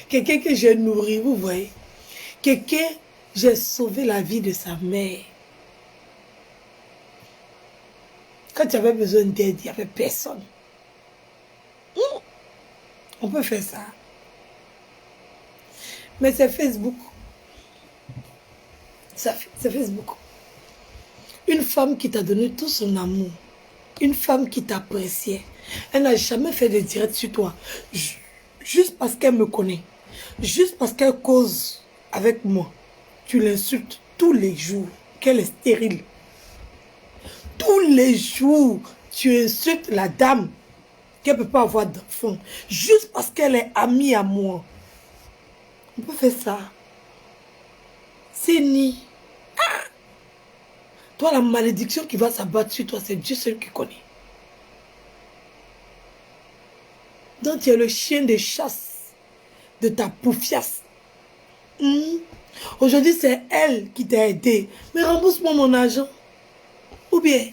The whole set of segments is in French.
Quelqu'un que j'ai nourri, vous voyez. Quelqu'un, j'ai sauvé la vie de sa mère. Quand tu avais besoin d'aide, il n'y avait personne. On peut faire ça. Mais c'est Facebook. C'est Facebook. Une femme qui t'a donné tout son amour. Une femme qui t'appréciait. Elle n'a jamais fait de direct sur toi. Juste parce qu'elle me connaît. Juste parce qu'elle cause avec moi. Tu l'insultes tous les jours. Qu'elle est stérile. Tous les jours, tu insultes la dame. Qu'elle ne peut pas avoir d'enfant. Juste parce qu'elle est amie à moi. On peut faire ça. C'est ni. Toi, la malédiction qui va s'abattre sur toi, c'est Dieu seul qui connaît. Donc, tu es le chien de chasse de ta poufiasse. Aujourd'hui, c'est elle qui t'a aidé. Mais rembourse-moi mon argent. Ou bien,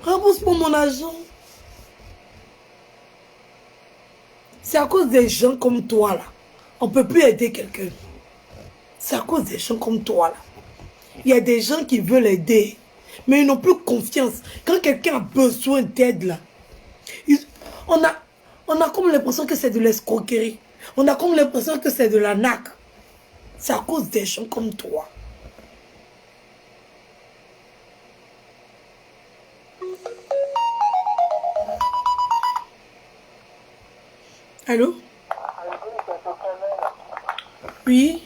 rembourse-moi mon argent. C'est à cause des gens comme toi, là. On ne peut plus aider quelqu'un. C'est à cause des gens comme toi, là. Il y a des gens qui veulent aider, mais ils n'ont plus confiance. Quand quelqu'un a besoin d'aide, là, on a comme l'impression que c'est de l'escroquerie. On a comme l'impression que c'est de la naque. C'est à cause des gens comme toi. Allô? Oui?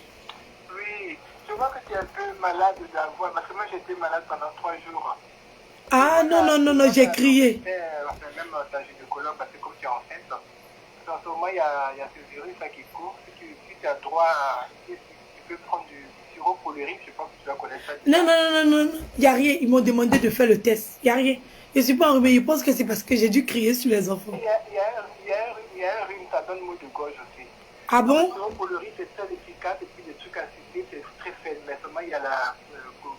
Oui, je vois que tu es un peu malade de la voix, parce que moi j'étais malade pendant 3 jours. Ah non, non, non, non, j'ai crié. Même ta gynécologue, parce que comme tu es enceinte, en ce moment il y a ce virus là qui court. Si tu as droit à. Si tu peux prendre du sirop pour le rhume, je pense que tu dois connaître ça. Non, non, non, non, non, il n'y a rien. Ils m'ont demandé de faire le test. Il n'y a rien. Je ne suis pas enrhumée. Je pense que c'est parce que j'ai dû crier sur les enfants. Il y a un rhume, ça donne mot de gorge aussi. Ah bon? Le sirop pour le rhume, c'est très efficace, et puis les trucs acidés, c'est très faible, mais seulement il y a la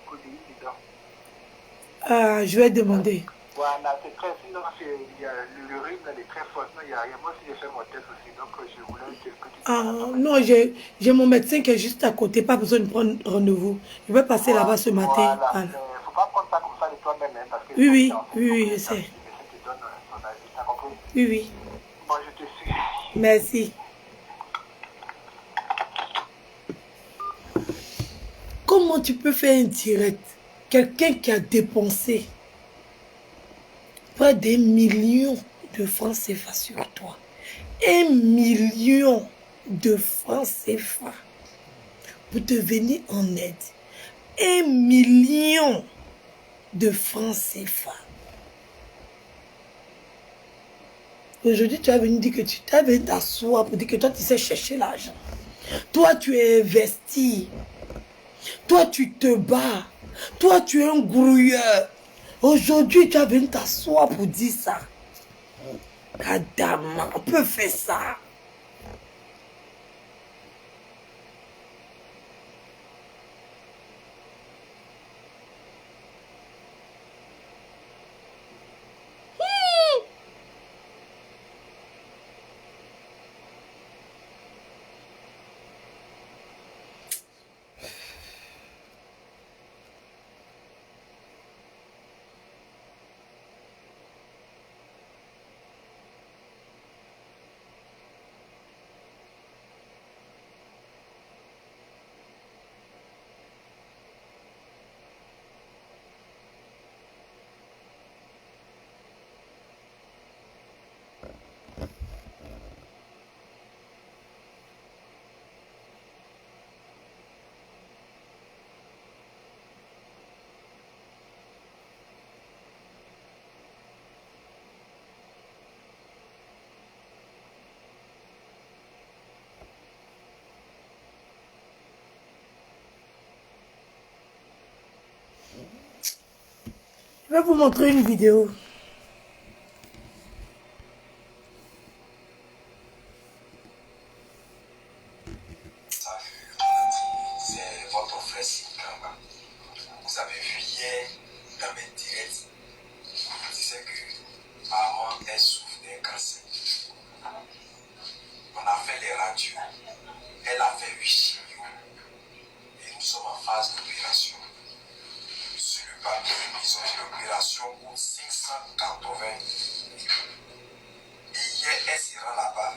codéine dedans. Je vais demander. Voilà, c'est très, sinon le rhume, elle est très forte. Non, il y a rien. Moi aussi, j'ai fait mon test aussi, donc je voulais que tu Ah non, j'ai mon médecin qui est juste à côté. Pas besoin de prendre rendez-vous. Je vais passer là-bas ce matin. Voilà, Voilà. il ne faut pas prendre ça comme ça de toi-même, hein, parce que Oui, oui, c'est oui, oui, je sais. le médecin te donne son avis, t'as compris? Oui, oui. Moi, je te suis. Merci. Comment tu peux faire un direct? Quelqu'un qui a dépensé près d'un million de francs CFA sur toi. 1 million de francs CFA pour te venir en aide. 1 million de francs CFA. Aujourd'hui, tu as venu dire que tu t'as venu t'asseoir pour dire que toi, tu sais chercher l'argent. Toi, tu es investi. Toi, tu te bats. Toi, tu es un grouilleur. Aujourd'hui, tu as venu t'asseoir pour dire ça. Madame, on peut faire ça. Je vais vous montrer une vidéo. C'est votre frère Sikamba. Vous avez vu hier dans mes directs par ils ont dit l'opération coûte 580 000. Et hier, elle sera là-bas.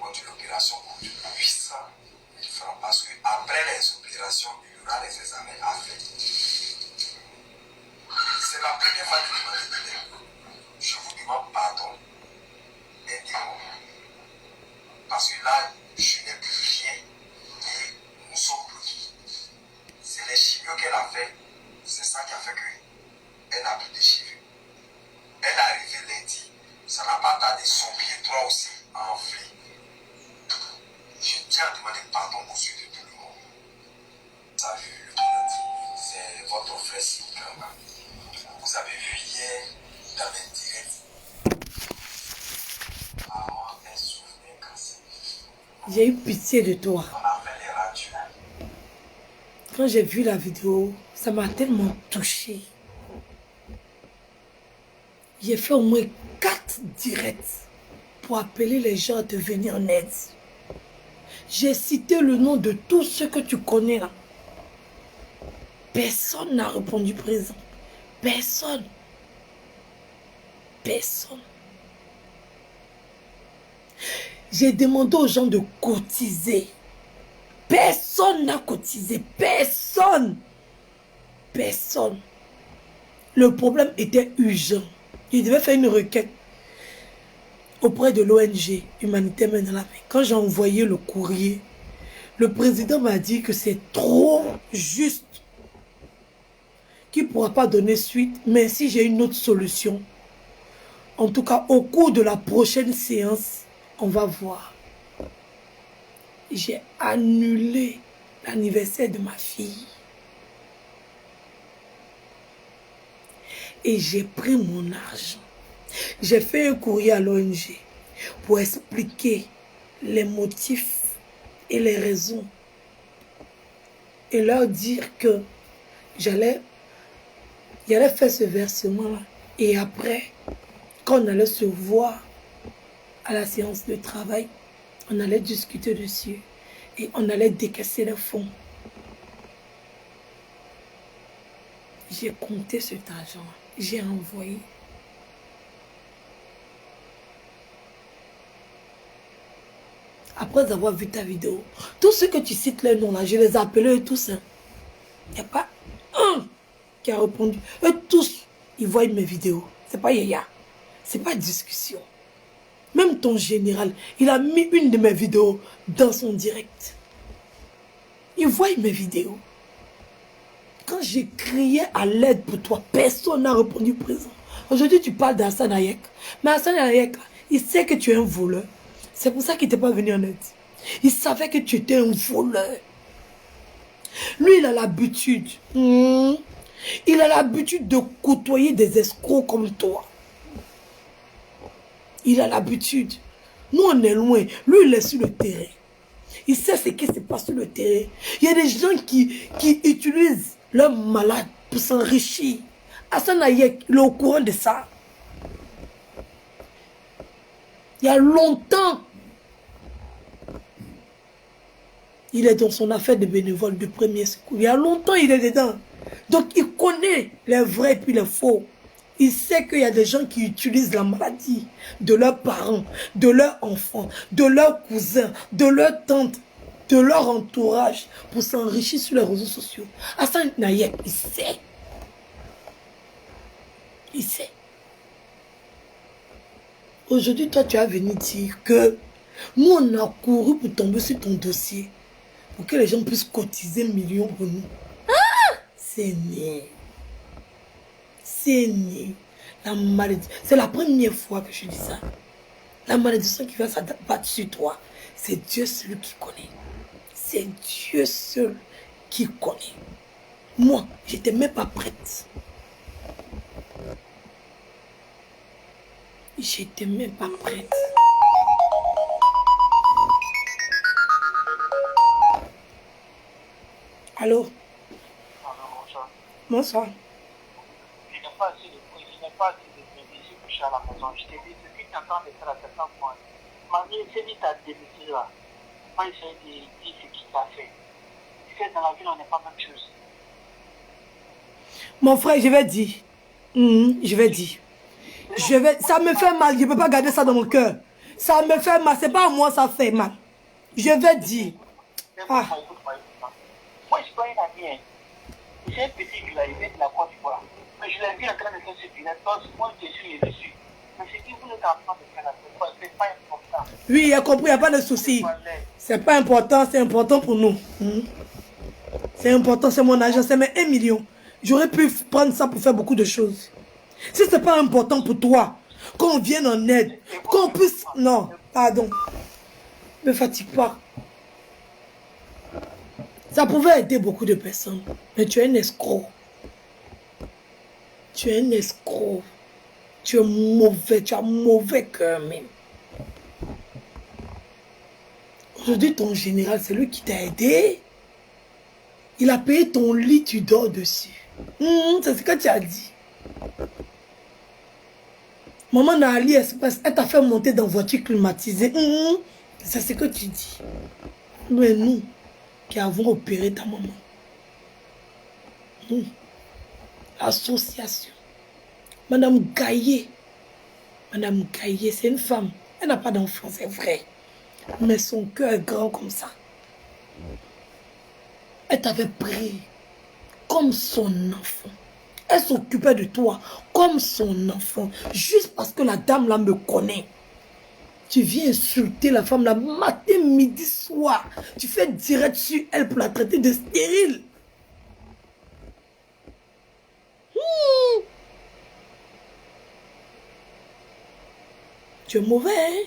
On dit l'opération coûte 800 000 francs parce qu'après les opérations, il y aura les examens à faire. C'est la première fois que je demande de. Je vous demande pardon. Aidez-moi. Parce que là, je n'ai plus rien et nous sommes bloqués. C'est les chimios qu'elle a fait. C'est ça qui a fait qu'elle n'a plus de cheveux. Elle est arrivée lundi. Ça n'a pas tardé. Son pied droit aussi a enflé. Je tiens à demander pardon aux yeux de tout le monde. Ça a vu le lundi. C'est votre frère Sikamba. Vous avez vu hier dans les directs. Maman, elle souffre d'un cancer. J'ai eu pitié de toi. On a fait les radios. Quand j'ai vu la vidéo, ça m'a tellement touchée. J'ai fait au moins 4 directs pour appeler les gens à te venir en aide. J'ai cité le nom de tous ceux que tu connais là. Personne n'a répondu présent. Personne. Personne. J'ai demandé aux gens de cotiser. Personne n'a cotisé. Personne. Personne. Le problème était urgent. Je devais faire une requête auprès de l'ONG Humanitaire Main dans la Main. Quand j'ai envoyé le courrier, le président m'a dit que c'est trop juste, qu'il ne pourra pas donner suite, mais si j'ai une autre solution, en tout cas au cours de la prochaine séance, on va voir. J'ai annulé l'anniversaire de ma fille. Et j'ai pris mon argent. J'ai fait un courrier à l'ONG pour expliquer les motifs et les raisons. Et leur dire que j'allais faire ce versement-là. Et après, quand on allait se voir à la séance de travail, on allait discuter dessus. Et on allait décaisser les fonds. J'ai compté cet argent. J'ai envoyé. Après avoir vu ta vidéo, tous ceux que tu cites les noms là, je les ai appelés tous. Il n'y a pas un qui a répondu. Eux tous, ils voient mes vidéos. C'est pas yaya. C'est pas discussion. Même ton général, il a mis une de mes vidéos dans son direct. Il voit mes vidéos. Quand j'ai crié à l'aide pour toi, personne n'a répondu présent. Aujourd'hui, tu parles d'Hassan Hayek. Mais Hassan Hayek, il sait que tu es un voleur. C'est pour ça qu'il n'était pas venu en aide. Il savait que tu étais un voleur. Lui, il a l'habitude. Il a l'habitude de côtoyer des escrocs comme toi. Il a l'habitude. Nous, on est loin. Lui, il est sur le terrain. Il sait ce qui se passe sur le terrain. Il y a des gens qui utilisent leurs malades pour s'enrichir. Hassan Hayek, il est au courant de ça. Il y a longtemps, il est dans son affaire de bénévole de premier secours. Il y a longtemps, il est dedans. Donc, il connaît les vrais et puis les faux. Il sait qu'il y a des gens qui utilisent la maladie de leurs parents, de leurs enfants, de leurs cousins, de leurs tantes, de leur entourage pour s'enrichir sur les réseaux sociaux. Hassan Hayek, il sait. Il sait. Aujourd'hui, toi, tu as venu dire que nous, on a couru pour tomber sur ton dossier pour que les gens puissent cotiser millions pour nous. C'est né. C'est né. La maladie. C'est la première fois que je dis ça. La malédiction qui va s'abattre sur toi, c'est Dieu seul qui connaît. C'est Dieu seul qui connaît. Moi, je n'étais même pas prête. J'étais même pas prête. Allô? Bonsoir. Bonsoir. Je n'ai pas assez de musique pour chez à la maison. Je t'ai dit, ce que tu es en train de faire à certains points. Malgré c'est dit ta démission là. Moi, j'essaie de dire ce qu'il t'a fait. Tu sais, dans la vie, on n'est pas même chose. Mon frère, je vais dire. Je vais dire. Ça me fait mal, je ne peux pas garder ça dans mon cœur. Ça me fait mal, c'est pas à moi, ça fait mal. Je vais dire. Écoute-moi, écoute-moi. Moi, je suis pas un ami. Hein. J'ai un petit qui est arrivé de la Côte d'Ivoire. Mais je l'ai vu en train de faire ce business. Donc, moi, je suis dessus. Mais ce que vous êtes en train de faire là, c'est pas important. Oui, il a compris, il n'y a pas de souci. C'est pas important, c'est important pour nous. C'est important, c'est mon argent, c'est mes 1 million. J'aurais pu prendre ça pour faire beaucoup de choses. Si ce n'est pas important pour toi, qu'on vienne en aide, qu'on puisse... Non, pardon. Ne me fatigue pas. Ça pouvait aider beaucoup de personnes. Mais tu es un escroc. Tu es un escroc. Tu es mauvais, tu as mauvais cœur même. Aujourd'hui, ton général, c'est lui qui t'a aidé. Il a payé ton lit, tu dors dessus. C'est ce que tu as dit. Maman n'a Ali Express, elle t'a fait monter dans voiture climatisée. C'est ce que tu dis. Mais nous, qui avons opéré ta maman. L'association. Madame Gaillet. Madame Gaillet, c'est une femme. Elle n'a pas d'enfant, c'est vrai. Mais son cœur est grand comme ça. Elle t'avait pris comme son enfant. Elle s'occupait de toi comme son enfant. Juste parce que la dame là me connaît. Tu viens insulter la femme là matin, midi, soir. Tu fais direct sur elle pour la traiter de stérile. Tu es mauvais, hein?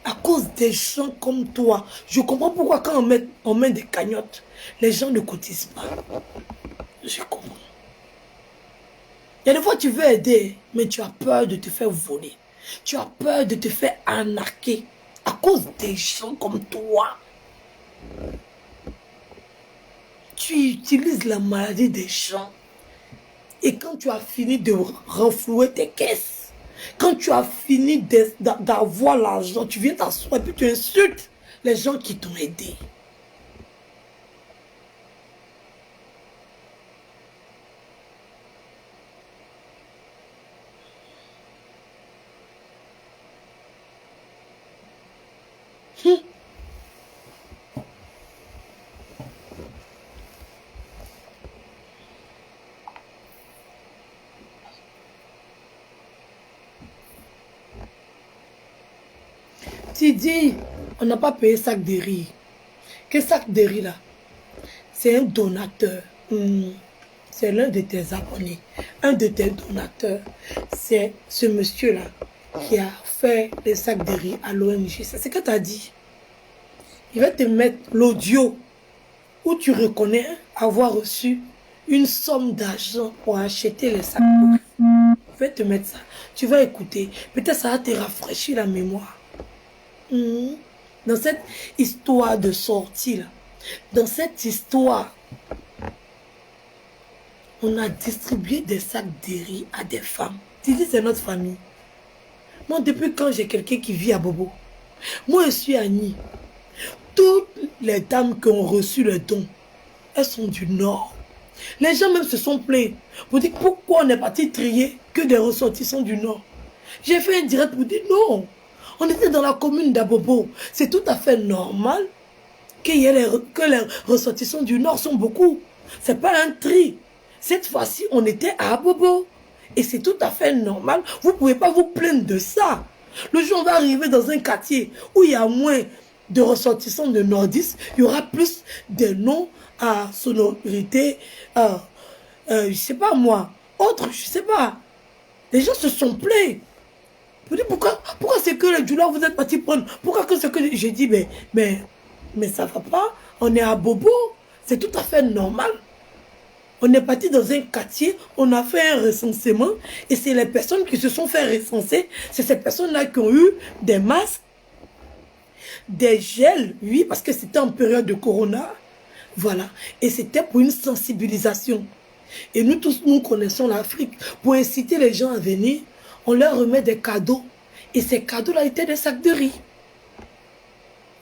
À cause des gens comme toi. Je comprends pourquoi quand on met des cagnottes, les gens ne cotisent pas. Je comprends. Il y a des fois tu veux aider, mais tu as peur de te faire voler. Tu as peur de te faire arnaquer à cause des gens comme toi. Tu utilises la maladie des gens. Et quand tu as fini de renflouer tes caisses, quand tu as fini d'avoir l'argent, tu viens t'asseoir et puis tu insultes les gens qui t'ont aidé. Tu dis, on n'a pas payé sac de riz. Quel sac de riz là? C'est un donateur. C'est l'un de tes abonnés. Un de tes donateurs. C'est ce monsieur-là qui a fait les sacs de riz à l'ONG. C'est ce que tu as dit. Il va te mettre l'audio où tu reconnais avoir reçu une somme d'argent pour acheter les sacs de riz. Il va te mettre ça. Tu vas écouter. Peut-être ça va te rafraîchir la mémoire. Dans cette histoire de sortie là, dans cette histoire, on a distribué des sacs de riz à des femmes. Tu dis c'est notre famille. Moi, depuis quand j'ai quelqu'un qui vit à Bobo, moi je suis Annie. Toutes les dames qui ont reçu le don, elles sont du Nord. Les gens même se sont plaints pour dire pourquoi on est parti trier que des ressortissants du Nord. J'ai fait un direct pour dire non. On était dans la commune d'Abobo. C'est tout à fait normal que les ressortissants du Nord sont beaucoup. Ce n'est pas un tri. Cette fois-ci, on était à Abobo. Et c'est tout à fait normal. Vous ne pouvez pas vous plaindre de ça. Le jour où on va arriver dans un quartier où il y a moins de ressortissants de nordistes, il y aura plus de noms à sonorité, je ne sais pas moi, autre, je ne sais pas. Les gens se sont plaints. Je dis pourquoi c'est que les Djoula vous êtes partis prendre? Pourquoi que c'est que j'ai dit mais ça va pas, on est à Bobo, c'est tout à fait normal. On est parti dans un quartier, on a fait un recensement et c'est les personnes qui se sont fait recenser, c'est ces personnes-là qui ont eu des masques, des gels, oui, parce que c'était en période de corona, voilà, et c'était pour une sensibilisation. Et nous tous, nous connaissons l'Afrique, pour inciter les gens à venir, on leur remet des cadeaux. Et ces cadeaux-là étaient des sacs de riz.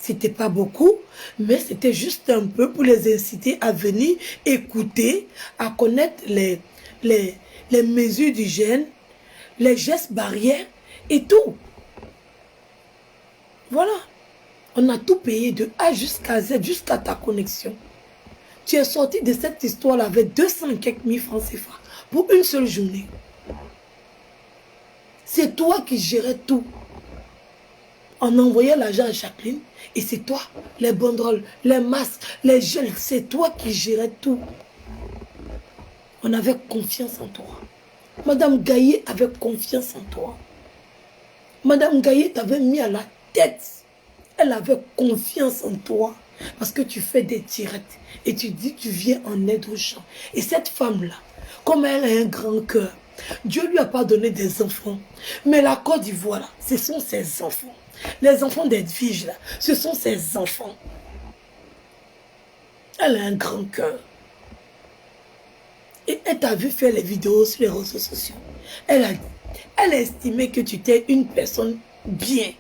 C'était pas beaucoup, mais c'était juste un peu pour les inciter à venir écouter, à connaître les mesures d'hygiène, les gestes barrières et tout. Voilà. On a tout payé de A jusqu'à Z, jusqu'à ta connexion. Tu es sorti de cette histoire-là avec 200 quelques mille francs CFA pour une seule journée. C'est toi qui gérais tout. On envoyait l'argent à Jacqueline et c'est toi, les banderoles, les masques, les gels, c'est toi qui gérais tout. On avait confiance en toi. Madame Gaillet avait confiance en toi. Madame Gaillet t'avait mis à la tête. Elle avait confiance en toi. Parce que tu fais des tirettes. Et tu dis que tu viens en aide aux gens. Et cette femme-là, comme elle a un grand cœur, Dieu lui a pas donné des enfants. Mais la Côte d'Ivoire, là, ce sont ses enfants. Les enfants d'Edwige, là, ce sont ses enfants. Elle a un grand cœur. Et elle t'a vu faire les vidéos sur les réseaux sociaux. Elle a estimé que tu étais une personne bien.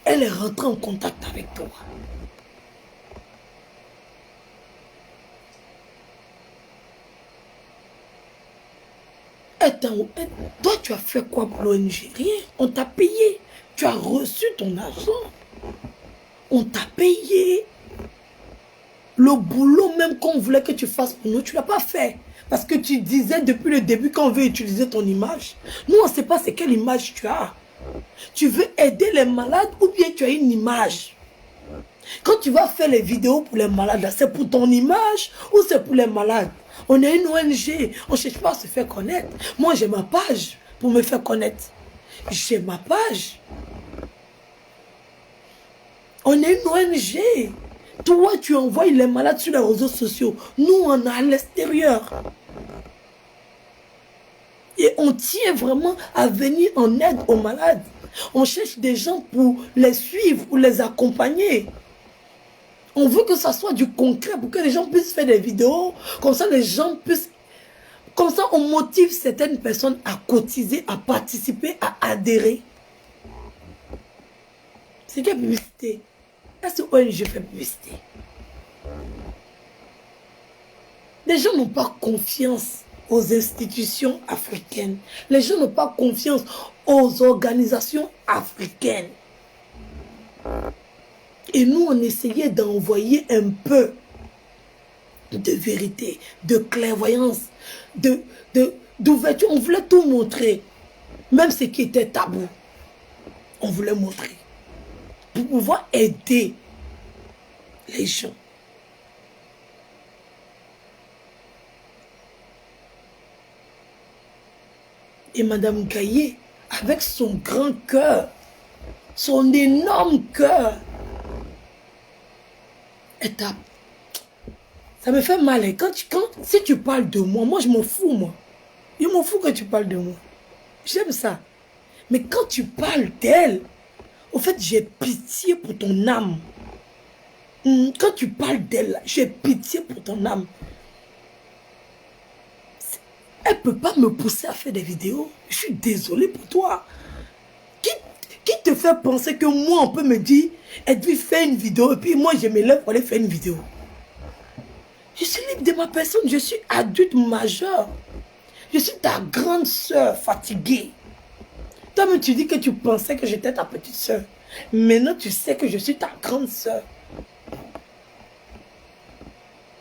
Elle est rentrée en contact avec toi. Toi, tu as fait quoi pour l'ONG? Rien. On t'a payé. Tu as reçu ton argent. On t'a payé. Le boulot même qu'on voulait que tu fasses pour nous, tu ne l'as pas fait. Parce que tu disais depuis le début qu'on veut utiliser ton image. Nous, on ne sait pas c'est quelle image tu as. Tu veux aider les malades ou bien tu as une image? Quand tu vas faire les vidéos pour les malades, c'est pour ton image ou c'est pour les malades? On est une ONG, on ne cherche pas à se faire connaître. Moi, j'ai ma page pour me faire connaître. J'ai ma page. On est une ONG. Toi, tu envoies les malades sur les réseaux sociaux. Nous, on est à l'extérieur. Et on tient vraiment à venir en aide aux malades. On cherche des gens pour les suivre, pour les accompagner. On veut que ça soit du concret pour que les gens puissent faire des vidéos. Comme ça, les gens puissent... Comme ça, on motive certaines personnes à cotiser, à participer, à adhérer. C'est quelle publicité? Est-ce que ONG fait publicité? Les gens n'ont pas confiance aux institutions africaines. Les gens n'ont pas confiance aux organisations africaines. Et nous, on essayait d'envoyer un peu de vérité, de clairvoyance, d'ouverture. On voulait tout montrer. Même ce qui était tabou, on voulait montrer. Pour pouvoir aider les gens. Et Madame Gaillet, avec son grand cœur, son énorme cœur, ça me fait mal. Hein. Si tu parles de moi, moi je m'en fous, moi. Je m'en fous que tu parles de moi. J'aime ça. Mais quand tu parles d'elle, au fait, j'ai pitié pour ton âme. Quand tu parles d'elle, j'ai pitié pour ton âme. Elle ne peut pas me pousser à faire des vidéos. Je suis désolée pour toi. Qui te fait penser que moi, on peut me dire, Edwige, fais une vidéo, et puis moi, je me lève pour aller faire une vidéo. Je suis libre de ma personne, je suis adulte majeur. Je suis ta grande soeur fatiguée. Toi-même, tu dis que tu pensais que j'étais ta petite soeur. Maintenant, tu sais que je suis ta grande soeur.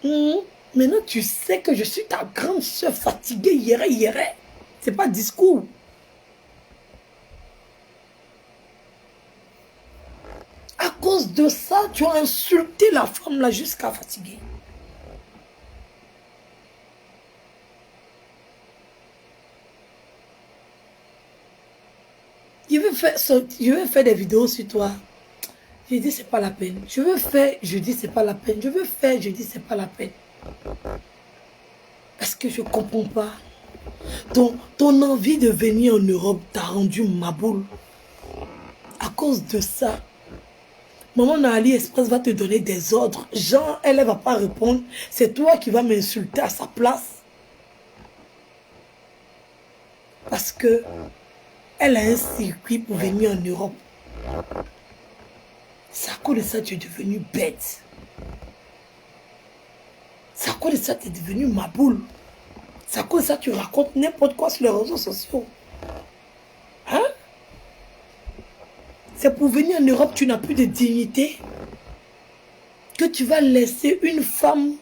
Maintenant, tu sais que je suis ta grande soeur fatiguée, yéré. C'est pas discours. À cause de ça, tu as insulté la femme là jusqu'à fatiguer. Je veux faire des vidéos sur toi. Je dis c'est pas la peine. Je veux faire, je dis c'est pas la peine. Je veux faire, je dis c'est pas la peine. Parce que je comprends pas. Ton envie de venir en Europe t'a rendu ma boule. À cause de ça, maman dans AliExpress va te donner des ordres. Genre, elle ne va pas répondre. C'est toi qui vas m'insulter à sa place. Parce que elle a un circuit pour venir en Europe. C'est à cause de ça que tu es devenu bête. C'est à cause de ça que tu es devenu ma boule. C'est à cause de ça que tu racontes n'importe quoi sur les réseaux sociaux. Hein? C'est pour venir en Europe, tu n'as plus de dignité. Que tu vas laisser une femme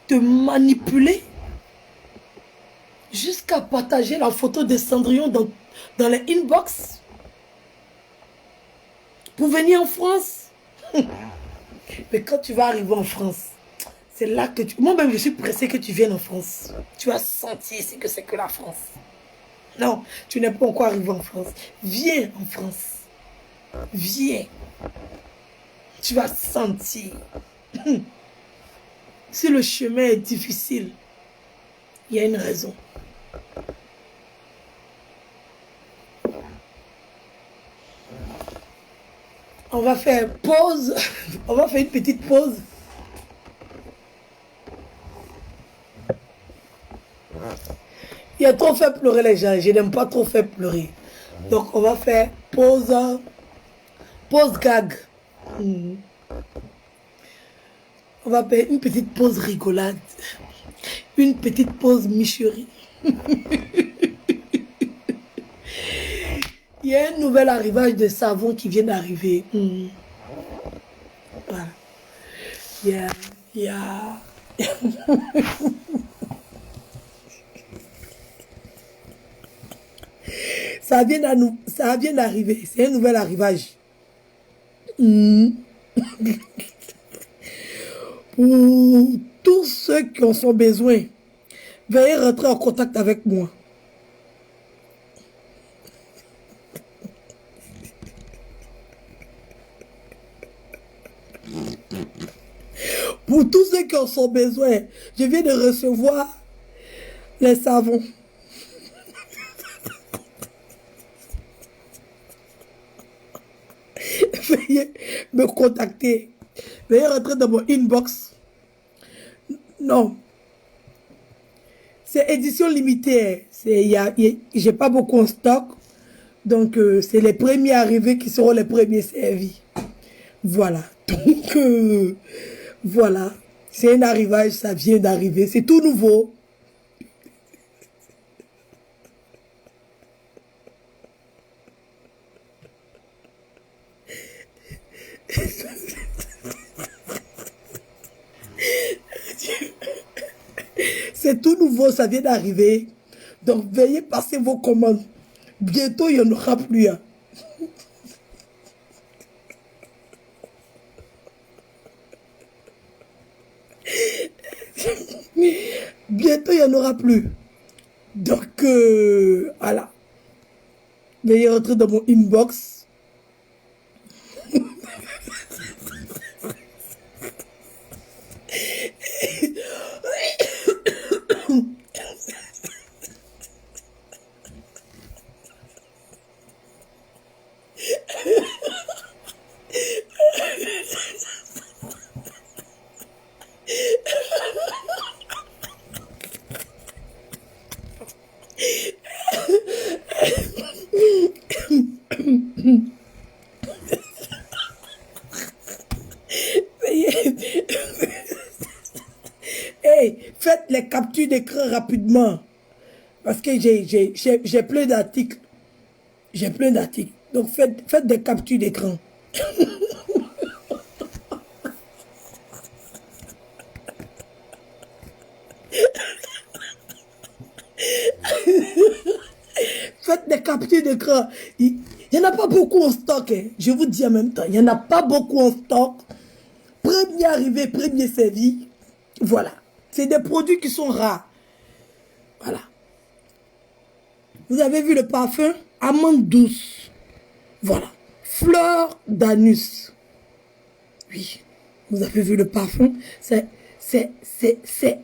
te manipuler jusqu'à partager la photo de Cendrillon dans les inbox pour venir en France. Mais quand tu vas arriver en France, c'est là que tu... Moi-même, je suis pressé que tu viennes en France. Tu vas sentir ce que c'est que la France. Non, tu n'es pas encore arrivé en France. Viens en France. Viens. Tu vas sentir. Si le chemin est difficile, il y a une raison. On va faire pause. On va faire une petite pause. Il a trop fait pleurer les gens. Je n'aime pas trop faire pleurer. Donc, on va faire pause. Pause gag. On va faire une petite pause rigolade. Une petite pause micherie. Il y a un nouvel arrivage de savon qui vient d'arriver. Voilà. Ça vient d'arriver. C'est un nouvel arrivage. Pour tous ceux qui en ont besoin, veuillez rentrer en contact avec moi. Pour tous ceux qui en ont besoin, je viens de recevoir les savons. Veuillez me contacter. Veuillez rentrer dans mon inbox. Non. C'est édition limitée. J'ai pas beaucoup en stock. Donc, c'est les premiers arrivés qui seront les premiers servis. Voilà. Donc, voilà. C'est un arrivage, ça vient d'arriver. C'est tout nouveau. C'est tout nouveau, ça vient d'arriver. Donc, veuillez passer vos commandes. Bientôt, il n'y en aura plus. Hein. Bientôt, il n'y en aura plus. Donc, voilà. Veuillez rentrer dans mon inbox. Hey, faites les captures d'écran rapidement. Parce que j'ai plein d'articles. J'ai plein d'articles. Donc faites des captures d'écran. Faites des captures d'écran. Il n'y en a pas beaucoup en stock. Hein. Je vous dis en même temps. Il n'y en a pas beaucoup en stock. Premier arrivé, premier servi. Voilà. C'est des produits qui sont rares. Voilà. Vous avez vu le parfum? Amande douce. Voilà. Fleur d'anus. Oui. Vous avez vu le parfum? C'est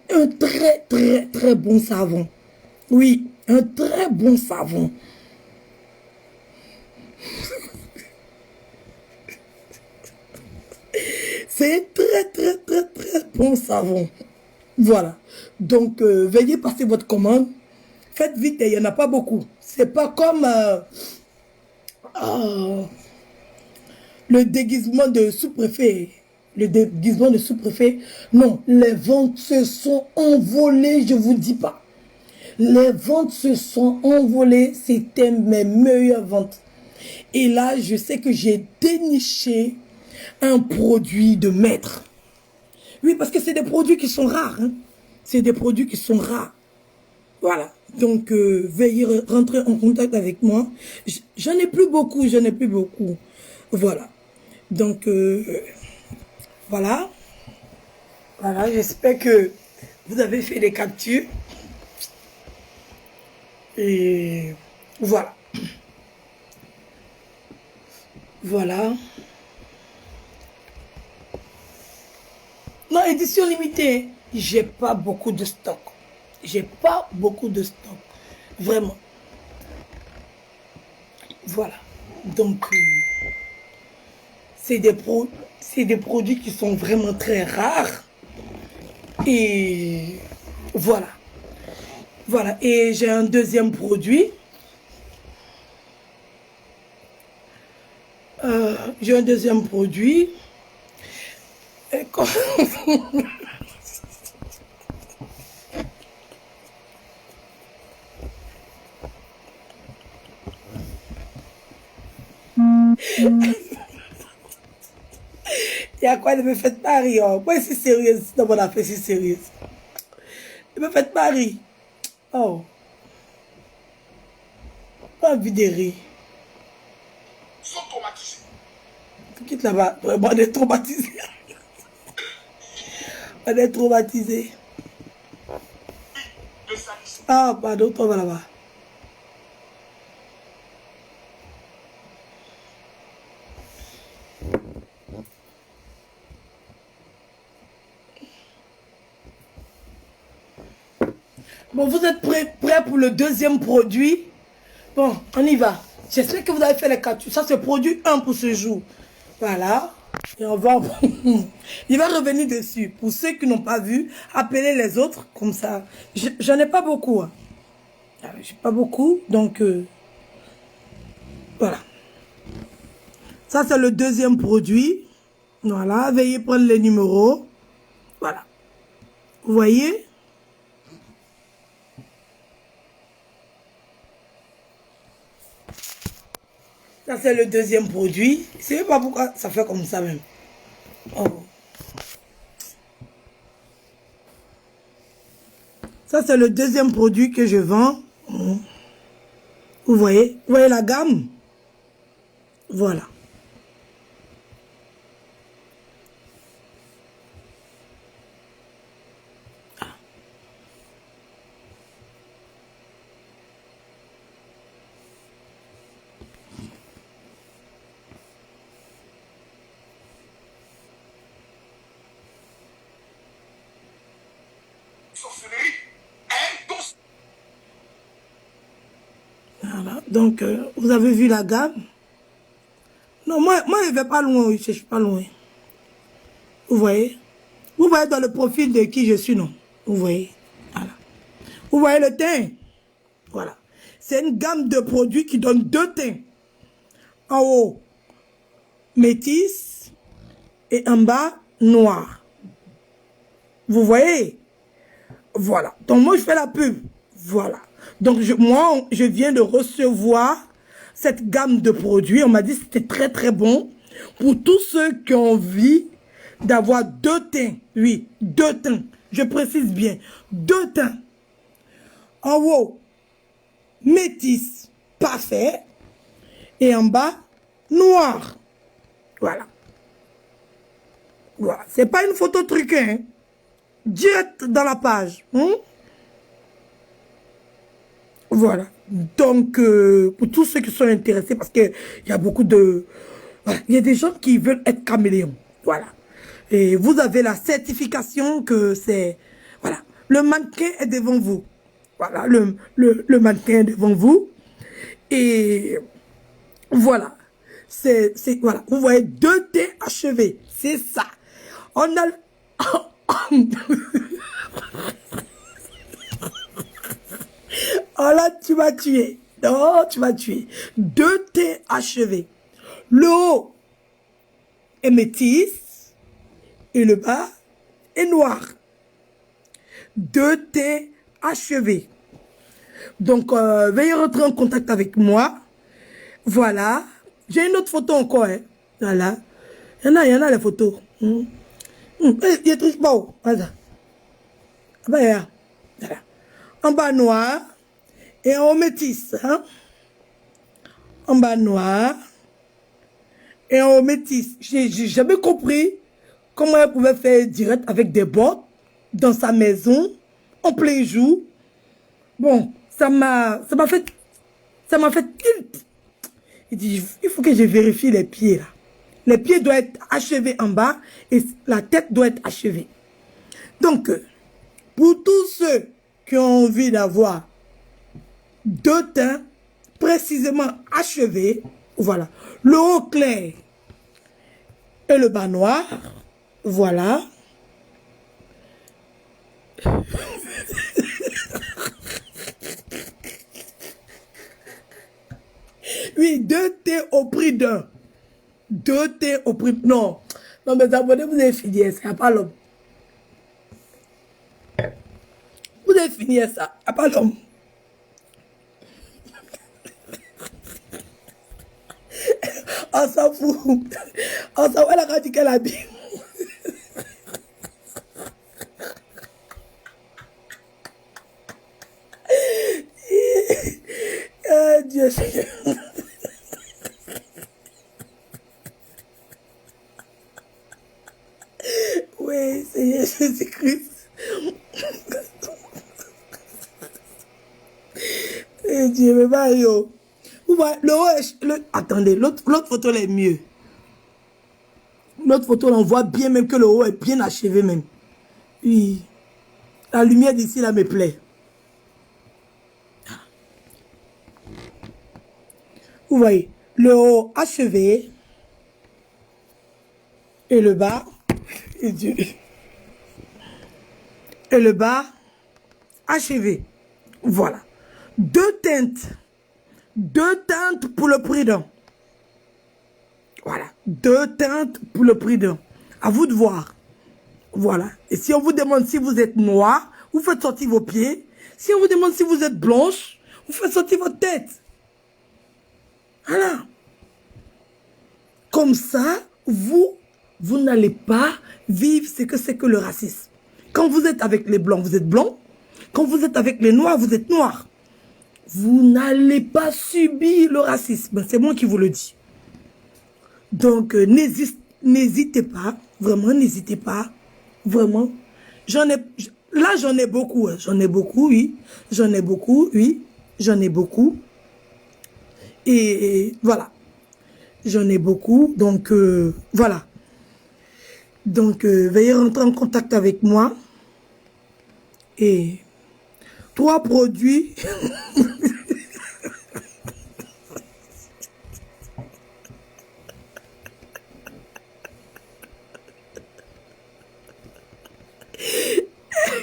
un très, très, très bon savon. Oui, un très bon savon. C'est un très, très, très, très bon savon. Voilà. Donc, veuillez passer votre commande. Faites vite, il n'y en a pas beaucoup. C'est pas comme... le déguisement de sous-préfet. Le déguisement de sous-préfet. Non, les ventes se sont envolées, je vous dis pas. Les ventes se sont envolées. C'était mes meilleures ventes. Et là, je sais que j'ai déniché un produit de maître. Oui, parce que c'est des produits qui sont rares. Hein. C'est des produits qui sont rares. Voilà. Donc, veuillez rentrer en contact avec moi. J'en ai plus beaucoup, Voilà. Donc, voilà. Voilà, j'espère que vous avez fait des captures. Et voilà. Voilà. Non, édition limitée. J'ai pas beaucoup de stock. J'ai pas beaucoup de stock. Vraiment. Voilà. Donc, c'est des produits qui sont vraiment très rares. Et voilà. Voilà. Et j'ai un deuxième produit. J'ai un deuxième produit. Et quand... Il y a quoi, ne me faites pas rire. Pourquoi c'est sérieuse dans mon affaire, c'est sérieuse. Ne me faites pas rire. Oh. Pas envie de rire. Ils sont traumatisés. Quitte là-bas. Vraiment, on est traumatisé. On est traumatisé. Ah, pardon, toi, va là-bas. Bon, vous êtes prêts pour le deuxième produit? Bon, on y va. J'espère que vous avez fait les captures. Ça, c'est produit 1 pour ce jour. Voilà. Et on va... Il va revenir dessus. Pour ceux qui n'ont pas vu, appelez les autres. Comme ça. J'en ai pas beaucoup. Hein. J'ai pas beaucoup. Donc, voilà. Ça, c'est le deuxième produit. Voilà. Veuillez prendre les numéros. Voilà. Vous voyez? Ça, c'est le deuxième produit. Je ne sais pas pourquoi ça fait comme ça même. Oh. Ça, c'est le deuxième produit que je vends. Vous voyez? Vous voyez la gamme? Voilà. Voilà. Donc, vous avez vu la gamme? Non, moi je ne vais pas loin, je ne suis pas loin. Vous voyez? Vous voyez dans le profil de qui je suis, non? Vous voyez? Voilà. Vous voyez le teint? Voilà. C'est une gamme de produits qui donne 2 teints. En haut, métis et en bas, noir. Vous voyez? Voilà. Donc, moi, je fais la pub. Voilà. Donc, moi, je viens de recevoir cette gamme de produits. On m'a dit que c'était très, très bon. Pour tous ceux qui ont envie d'avoir 2 teints. Oui, 2 teints. Je précise bien. 2 teints. En haut, métis, parfait. Et en bas, noir. Voilà. Voilà. C'est pas une photo truquée, hein. Direct dans la page. Hein? Voilà. Donc, pour tous ceux qui sont intéressés, parce qu'il y a beaucoup de... Voilà. Il y a des gens qui veulent être caméléons. Voilà. Et vous avez la certification que c'est... Voilà. Le mannequin est devant vous. Voilà. Le mannequin est devant vous. Et voilà. Voilà. Vous voyez 2 thés achevés. C'est ça. On a... Oh là, tu m'as tué. Non, tu m'as tué. 2 thés achevés. Le haut, est métisse et le bas est noir. 2 teints achevés. Donc, veuillez rentrer en contact avec moi. Voilà. J'ai une autre photo encore. Hein. Voilà. Il y en a les photos. Il y a truc beau. Voilà. Voilà. En bas noir et en haut métisse. Hein? En bas noir et en haut métisse. J'ai jamais compris comment elle pouvait faire direct avec des bottes dans sa maison en plein jour. Bon, ça m'a fait tilt. Il dit, il faut que je vérifie les pieds là. Les pieds doivent être achevés en bas et la tête doit être achevée. Donc, pour tous ceux qui ont envie d'avoir 2 teints précisément achevés, voilà, le haut clair et le bas noir, voilà. Oui, 2 thés au prix d'un. 2 thés au prix... Non, non, mes abonnés, vous avez fini ça, il n'y a pas l'homme. Vous avez fini ça, il n'y a pas l'homme. On s'en fout. On s'en fout, elle a dit qu'elle a bien. Dieu Seigneur. Oui, Seigneur Jésus-Christ. Dieu, mais Mario. Vous voyez, attendez, l'autre photo là est mieux. L'autre photo là, on voit bien même que le haut est bien achevé même. Oui. La lumière d'ici là me plaît. Vous voyez, le haut achevé et le bas, et le bas achevé. Voilà. 2 teintes. 2 teintes pour le prix d'un. Voilà. 2 teintes pour le prix d'un. À vous de voir. Voilà. Et si on vous demande si vous êtes noir, vous faites sortir vos pieds. Si on vous demande si vous êtes blanche, vous faites sortir votre tête. Voilà. Comme ça, vous n'allez pas vivre ce que c'est que le racisme. Quand vous êtes avec les blancs, vous êtes blanc. Quand vous êtes avec les noirs, vous êtes noir. Vous n'allez pas subir le racisme. C'est moi qui vous le dis. Donc, n'hésitez pas. Vraiment, n'hésitez pas. Vraiment. Là, j'en ai beaucoup. Hein. J'en ai beaucoup, oui. J'en ai beaucoup, oui. J'en ai beaucoup. Et voilà. J'en ai beaucoup. Donc, voilà. Donc, veuillez rentrer en contact avec moi. Et 3 produits.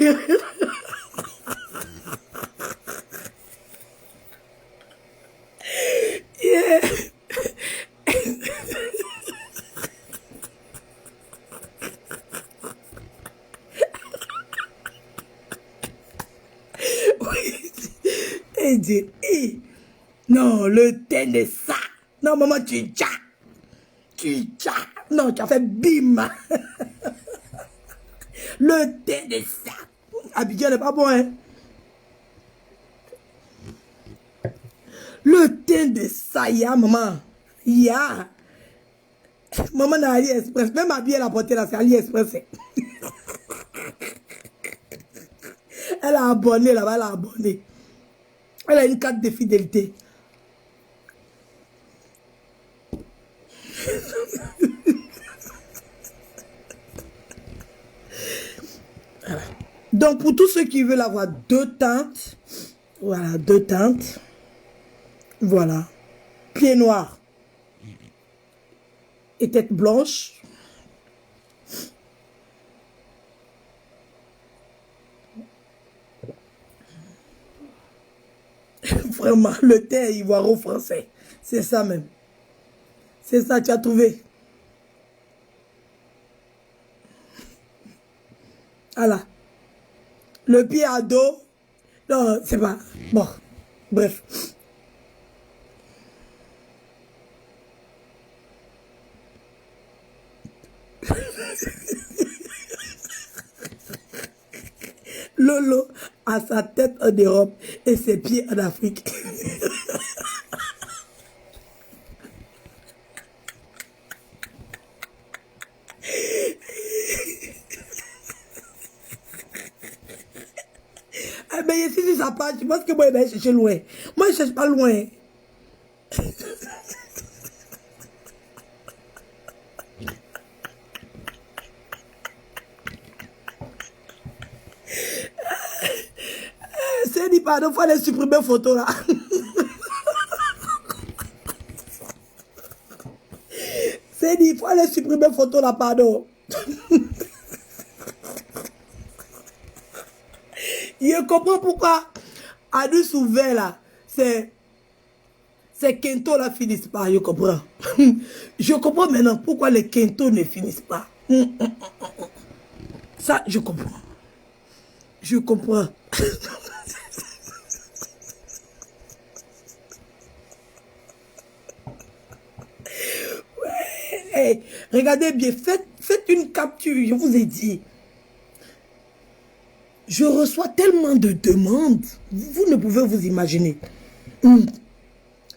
Yeah. Et dit, non, le teint de ça. Non, maman, tu tchas. Tu tchas. Non, tu as fait bim. Le teint de ça. Abidjan n'est pas bon, hein. Le teint de ça, ya, maman. Ya. Maman n'a AliExpress. Même habillée, elle a porté là, c'est AliExpress. Elle a abonné là-bas, elle a abonné. Elle a une carte de fidélité. Voilà. Donc, pour tous ceux qui veulent avoir 2 teintes, voilà, 2 teintes. Voilà. Pied noir et tête blanche. Vraiment, le teint ivoiro français. C'est ça même. C'est ça, tu as trouvé. Voilà. Le pied à dos. Non, c'est pas... Bon, bref. Lolo a sa tête en Europe et ses pieds en Afrique. Ah ben ici, si ça part, je pense que moi, je vais chercher loin. Moi, je ne cherche pas loin. C'est dit, pardon, il faut aller supprimer photo là. C'est dit, il faut aller supprimer photo là, pardon. Je comprends pourquoi à nous souvent là, c'est Kento là finissent pas, je comprends. Je comprends maintenant pourquoi les Kento ne finissent pas. Ça, je comprends. Je comprends. Hey, regardez bien, faites une capture, je vous ai dit. Je reçois tellement de demandes, vous ne pouvez vous imaginer.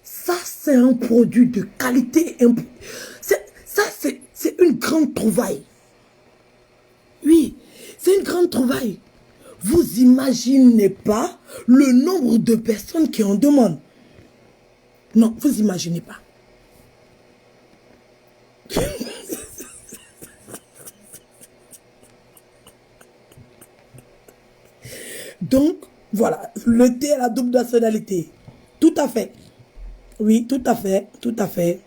Ça, c'est un produit de qualité. Ça, c'est une grande trouvaille. Oui, c'est une grande trouvaille. Vous imaginez pas le nombre de personnes qui en demandent. Non, vous imaginez pas. Donc, voilà, le thé à la double nationalité. Tout à fait. Oui, tout à fait, tout à fait.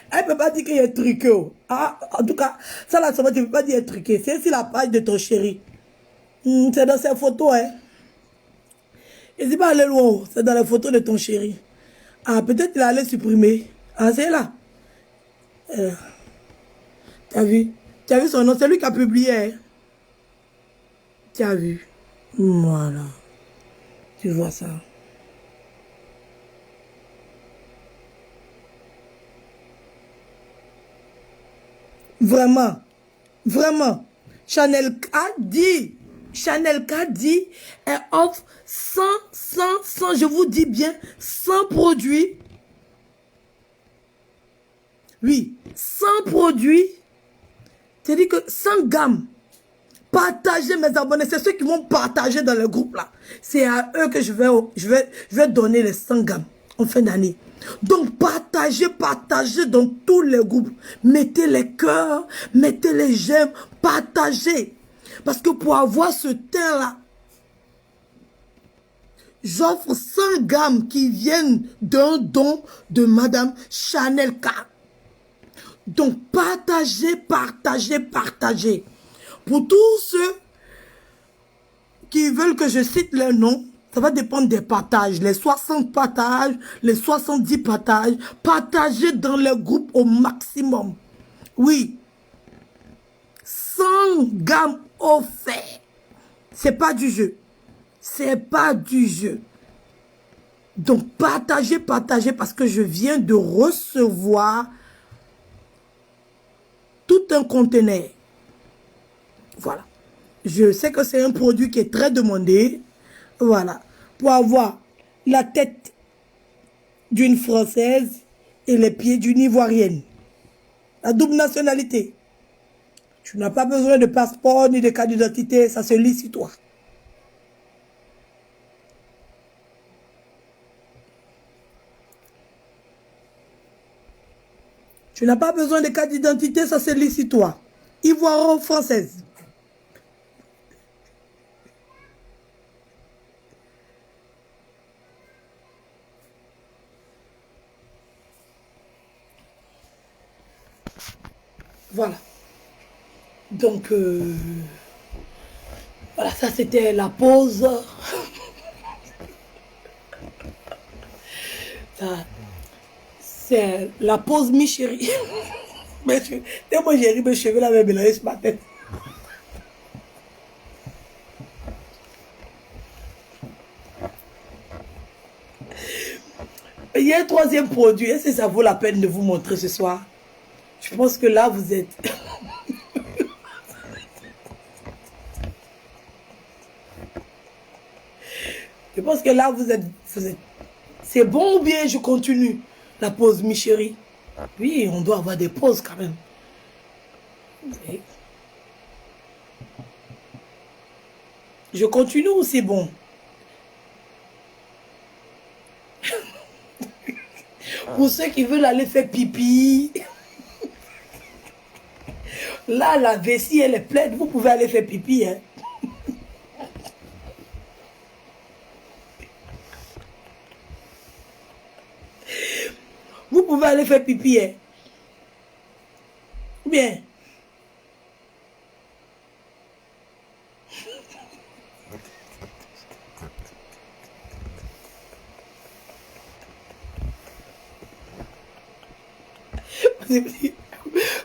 Elle ne peut pas dire qu'il est truqué. Ah, en tout cas, ça là, ça va, tu ne peux pas dire qu'il est truqué. C'est sur la page de ton chéri. C'est dans ses photos, hein. Et c'est pas aller loin, c'est dans les photos de ton chéri. Ah, peut-être qu'il allait supprimer. Ah, c'est là. T'as vu? Tu as vu son nom? C'est lui qui a publié. Hein? Tu as vu? Voilà. Tu vois ça. Vraiment. Vraiment. Chanel K dit, elle offre 100, je vous dis bien, 100 produits. Oui, 100 produits. C'est-à-dire que 100 gammes. Partagez mes abonnés. C'est ceux qui vont partager dans le groupe là. C'est à eux que je vais donner les 100 gammes en fin d'année. Donc partagez dans tous les groupes. Mettez les cœurs, mettez les j'aime, partagez. Parce que pour avoir ce teint là, j'offre 100 gammes qui viennent d'un don de Madame Chanel K. Donc, partagez. Pour tous ceux qui veulent que je cite leur nom, ça va dépendre des partages. Les 60 partages, les 70 partages. Partagez dans le groupe au maximum. Oui. 100 gammes offertes. C'est pas du jeu. C'est pas du jeu. Donc, partagez parce que je viens de recevoir tout un conteneur. Voilà. Je sais que c'est un produit qui est très demandé. Voilà. Pour avoir la tête d'une Française et les pieds d'une Ivoirienne. La double nationalité. Tu n'as pas besoin de passeport ni de carte d'identité. Ça se lit sur toi. Tu n'as pas besoin de carte d'identité, ça se lit sur toi. Ivoire française. Voilà. Donc, voilà, ça c'était la pause. C'est la pause mi-chérie. Tellement j'ai ri, mes cheveux là, même mélangés sur ma tête. Il y a un troisième produit. Est-ce que ça vaut la peine de vous montrer ce soir? Je pense que là, vous êtes... Je pense que là, vous êtes... C'est bon ou bien je continue la pause, mi chérie? Oui, on doit avoir des pauses quand même. Oui. Je continue ou c'est bon? Pour ceux qui veulent aller faire pipi, là, la vessie, elle est pleine. Vous pouvez aller faire pipi, hein. Vous pouvez aller faire pipi, hein. Bien.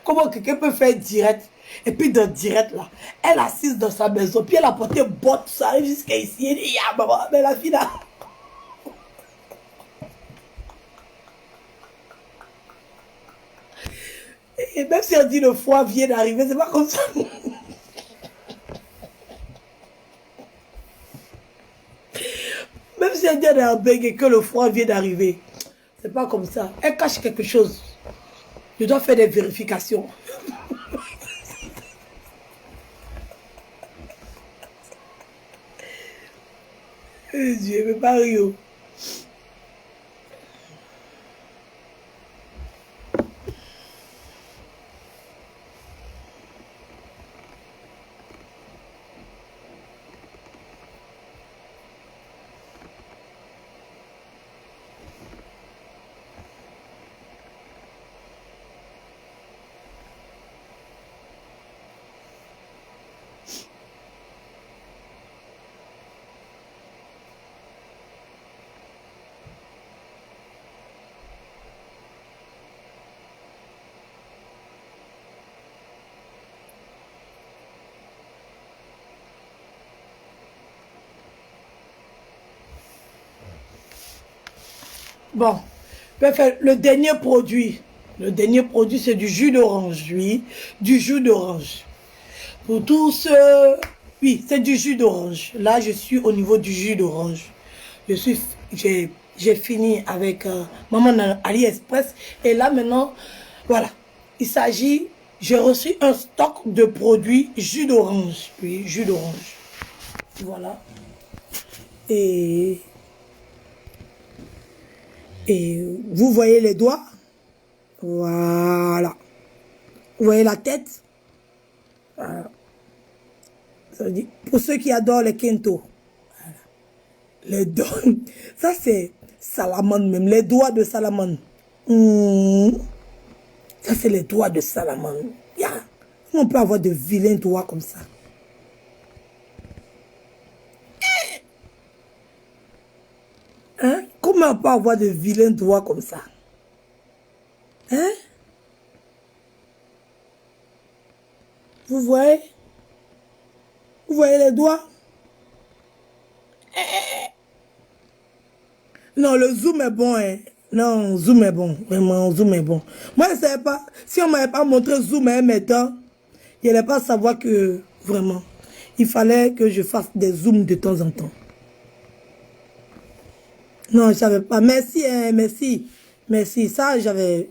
Comment quelqu'un peut faire direct? Et puis dans direct là, elle assise dans sa maison, puis elle a porté botte, ça arrive jusqu'à ici, elle dit, ya maman, mais la fille là. Et même si on dit le foie vient d'arriver, c'est pas comme ça. Même si on dit dans un bug et que le foie vient d'arriver, c'est pas comme ça. Elle cache quelque chose. Je dois faire des vérifications. Dieu, mais pas Rio. Bon, le dernier produit. Le dernier produit, c'est du jus d'orange, oui. Du jus d'orange. Pour tous ceux... Oui, c'est du jus d'orange. Là, je suis au niveau du jus d'orange. J'ai fini avec Maman dans AliExpress. Et là, maintenant, voilà. Il s'agit... J'ai reçu un stock de produits jus d'orange. Oui, jus d'orange. Voilà. Et vous voyez les doigts? Voilà. Vous voyez la tête? Voilà. Ça veut dire, pour ceux qui adorent les kento. Voilà. Les doigts. Ça, c'est salamandre même. Les doigts de salamandre. Ça, c'est les doigts de salamandre. Yeah. On peut avoir de vilains doigts comme ça. Hein? Comment on peut avoir de vilains doigts comme ça? Hein? Vous voyez? Vous voyez les doigts? Non, le zoom est bon, hein. Non, zoom est bon. Vraiment, zoom est bon. Moi, je ne savais pas. Si on ne m'avait pas montré zoom à un méthode, je n'allais pas savoir que, vraiment, il fallait que je fasse des zooms de temps en temps. Non, je ne savais pas. Merci, hein, merci. Merci. Ça, j'avais...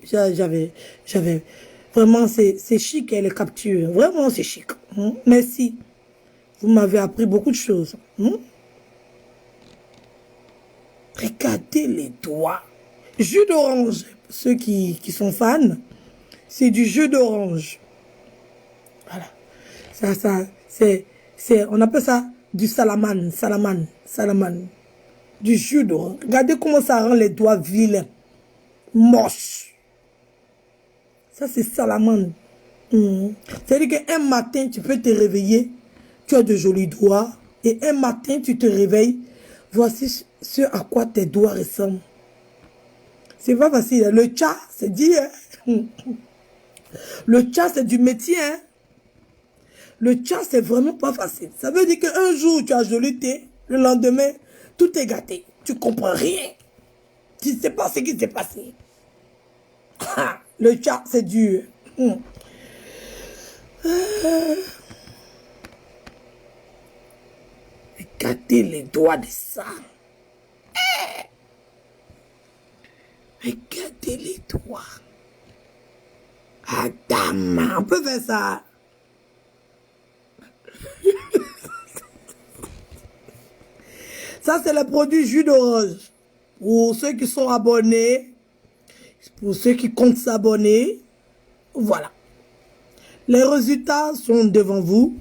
Vraiment, c'est chic, hein, les captures. Vraiment, c'est chic. Merci. Vous m'avez appris beaucoup de choses. Regardez les doigts. Jus d'orange. Ceux qui sont fans, c'est du jus d'orange. Voilà. Ça, on appelle ça du salamane. Du jus d'orange. Regardez comment ça rend les doigts vilains. Moche. Ça, c'est salamandre. C'est-à-dire qu'un matin, tu peux te réveiller, tu as de jolis doigts, et un matin, tu te réveilles, voici ce à quoi tes doigts ressemblent. C'est pas facile. Hein. Le tcha, c'est dit. Hein. Le tcha, c'est du métier. Hein. Le tcha, c'est vraiment pas facile. Ça veut dire qu'un jour, tu as joli thé. Le lendemain, tout est gâté. Tu comprends rien. Tu ne sais pas ce qui s'est passé. Le tcha, c'est dur. Regardez les doigts de ça. Regardez les doigts. Adam, on peut faire ça. Ça, c'est le produit jus d'orange. Pour ceux qui sont abonnés, pour ceux qui comptent s'abonner, voilà. Les résultats sont devant vous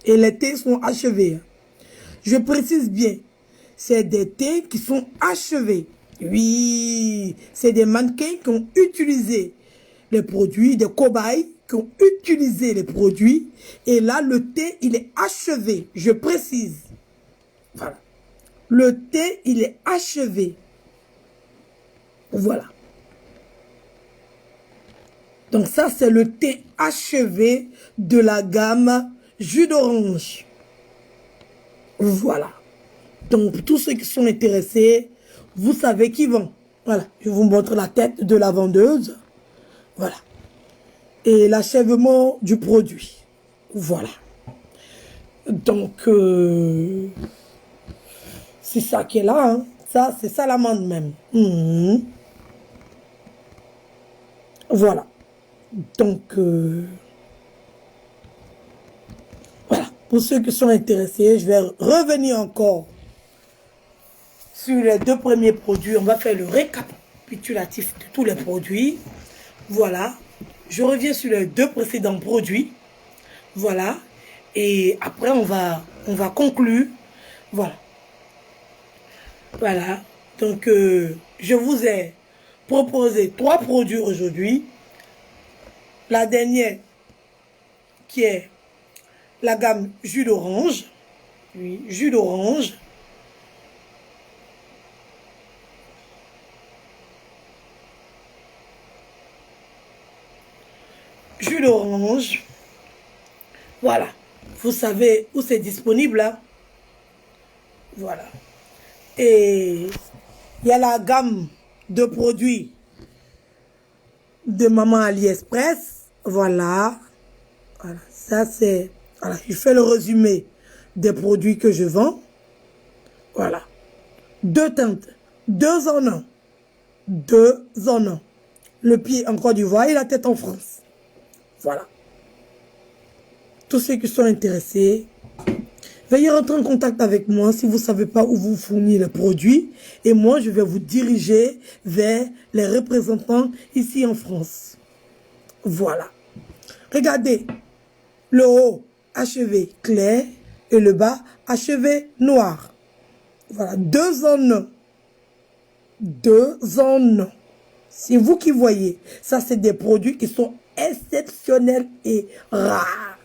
et les thés sont achevés. Je précise bien, c'est des thés qui sont achevés. Oui, c'est des mannequins qui ont utilisé les produits, des cobayes qui ont utilisé les produits. Et là, le thé, il est achevé. Je précise. Voilà. Le thé, il est achevé. Voilà. Donc ça, c'est le thé achevé de la gamme jus d'orange. Voilà. Donc, pour tous ceux qui sont intéressés, vous savez qui vend. Voilà. Je vous montre la tête de la vendeuse. Voilà. Et l'achèvement du produit. Voilà. Donc, c'est ça qui est là. Hein. Ça, c'est ça l'amande même. Voilà. Donc, voilà. Pour ceux qui sont intéressés, je vais revenir encore sur les 2 premiers produits. On va faire le récapitulatif de tous les produits. Voilà. Je reviens sur les 2 précédents produits. Voilà. Et après, on va conclure. Voilà. Voilà. Donc, je vous ai proposé 3 produits aujourd'hui. La dernière, qui est la gamme jus d'orange. Oui, jus d'orange. Jus d'orange. Voilà. Vous savez où c'est disponible, là. Voilà. Et il y a la gamme de produits de Maman AliExpress. Voilà. Voilà. Ça, c'est... Voilà. Je fais le résumé des produits que je vends. Voilà. 2 teintes. 2 en 1. 2 en 1. Le pied en Côte d'Ivoire et la tête en France. Voilà. Tous ceux qui sont intéressés, veuillez rentrer en contact avec moi si vous ne savez pas où vous fournir les produits. Et moi, je vais vous diriger vers les représentants ici en France. Voilà. Regardez. Le haut, achevé clair. Et le bas, achevé noir. Voilà. 2 en 1. 2 en 1. C'est vous qui voyez. Ça, c'est des produits qui sont exceptionnels et rares.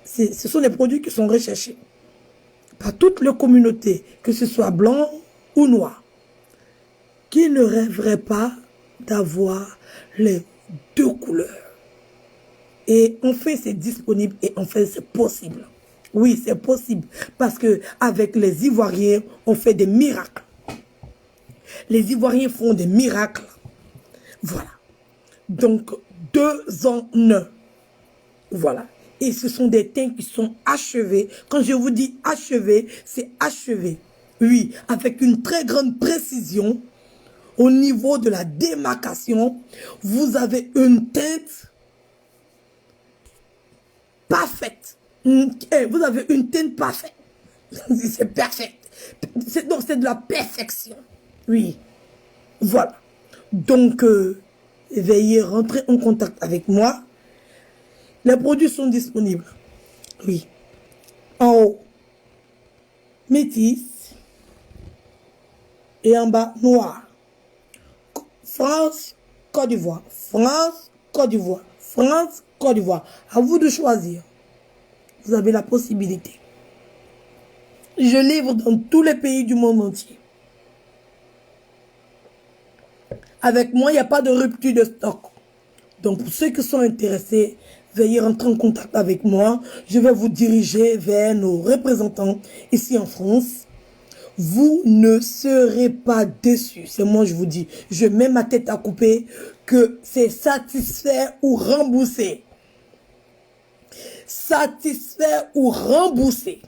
Ce sont des produits qui sont recherchés par toute la communauté, que ce soit blanc ou noir, qui ne rêverait pas d'avoir les 2 couleurs. Et enfin, c'est disponible et enfin, c'est possible. Oui, c'est possible parce que avec les Ivoiriens, on fait des miracles. Les Ivoiriens font des miracles. Voilà. Donc, 2 en 1. Voilà. Et ce sont des teints qui sont achevés. Quand je vous dis achevé, c'est achevé. Oui, avec une très grande précision au niveau de la démarcation. Vous avez une teinte parfaite. Vous avez une teinte parfaite. C'est parfait. Donc, c'est de la perfection. Oui. Voilà. Donc, veuillez rentrer en contact avec moi. Les produits sont disponibles. Oui. En haut, métis. Et en bas, noir. France, Côte d'Ivoire. France, Côte d'Ivoire. France, Côte d'Ivoire. À vous de choisir. Vous avez la possibilité. Je livre dans tous les pays du monde entier. Avec moi, il n'y a pas de rupture de stock. Donc, pour ceux qui sont intéressés, veuillez rentrer en contact avec moi. Je vais vous diriger vers nos représentants ici en France. Vous ne serez pas déçus. C'est moi, je vous dis. Je mets ma tête à couper que c'est satisfait ou remboursé. Satisfait ou remboursé.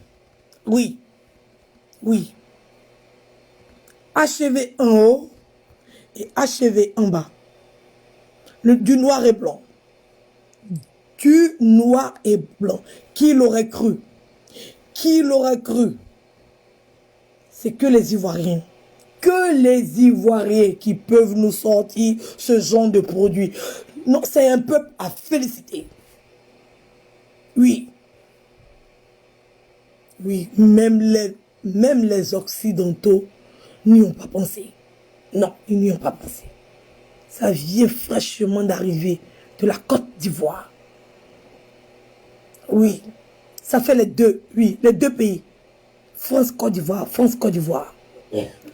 Oui. Oui. Achevé en haut et achevé en bas. Du noir et blanc. Du noir et blanc. Qui l'aurait cru? Qui l'aurait cru? C'est que les Ivoiriens. Que les Ivoiriens qui peuvent nous sortir ce genre de produit. Non, c'est un peuple à féliciter. Oui. Oui, même les Occidentaux n'y ont pas pensé. Non, ils n'y ont pas pensé. Ça vient fraîchement d'arriver de la Côte d'Ivoire. Oui, ça fait les deux, oui, les deux pays. France-Côte d'Ivoire, France-Côte d'Ivoire.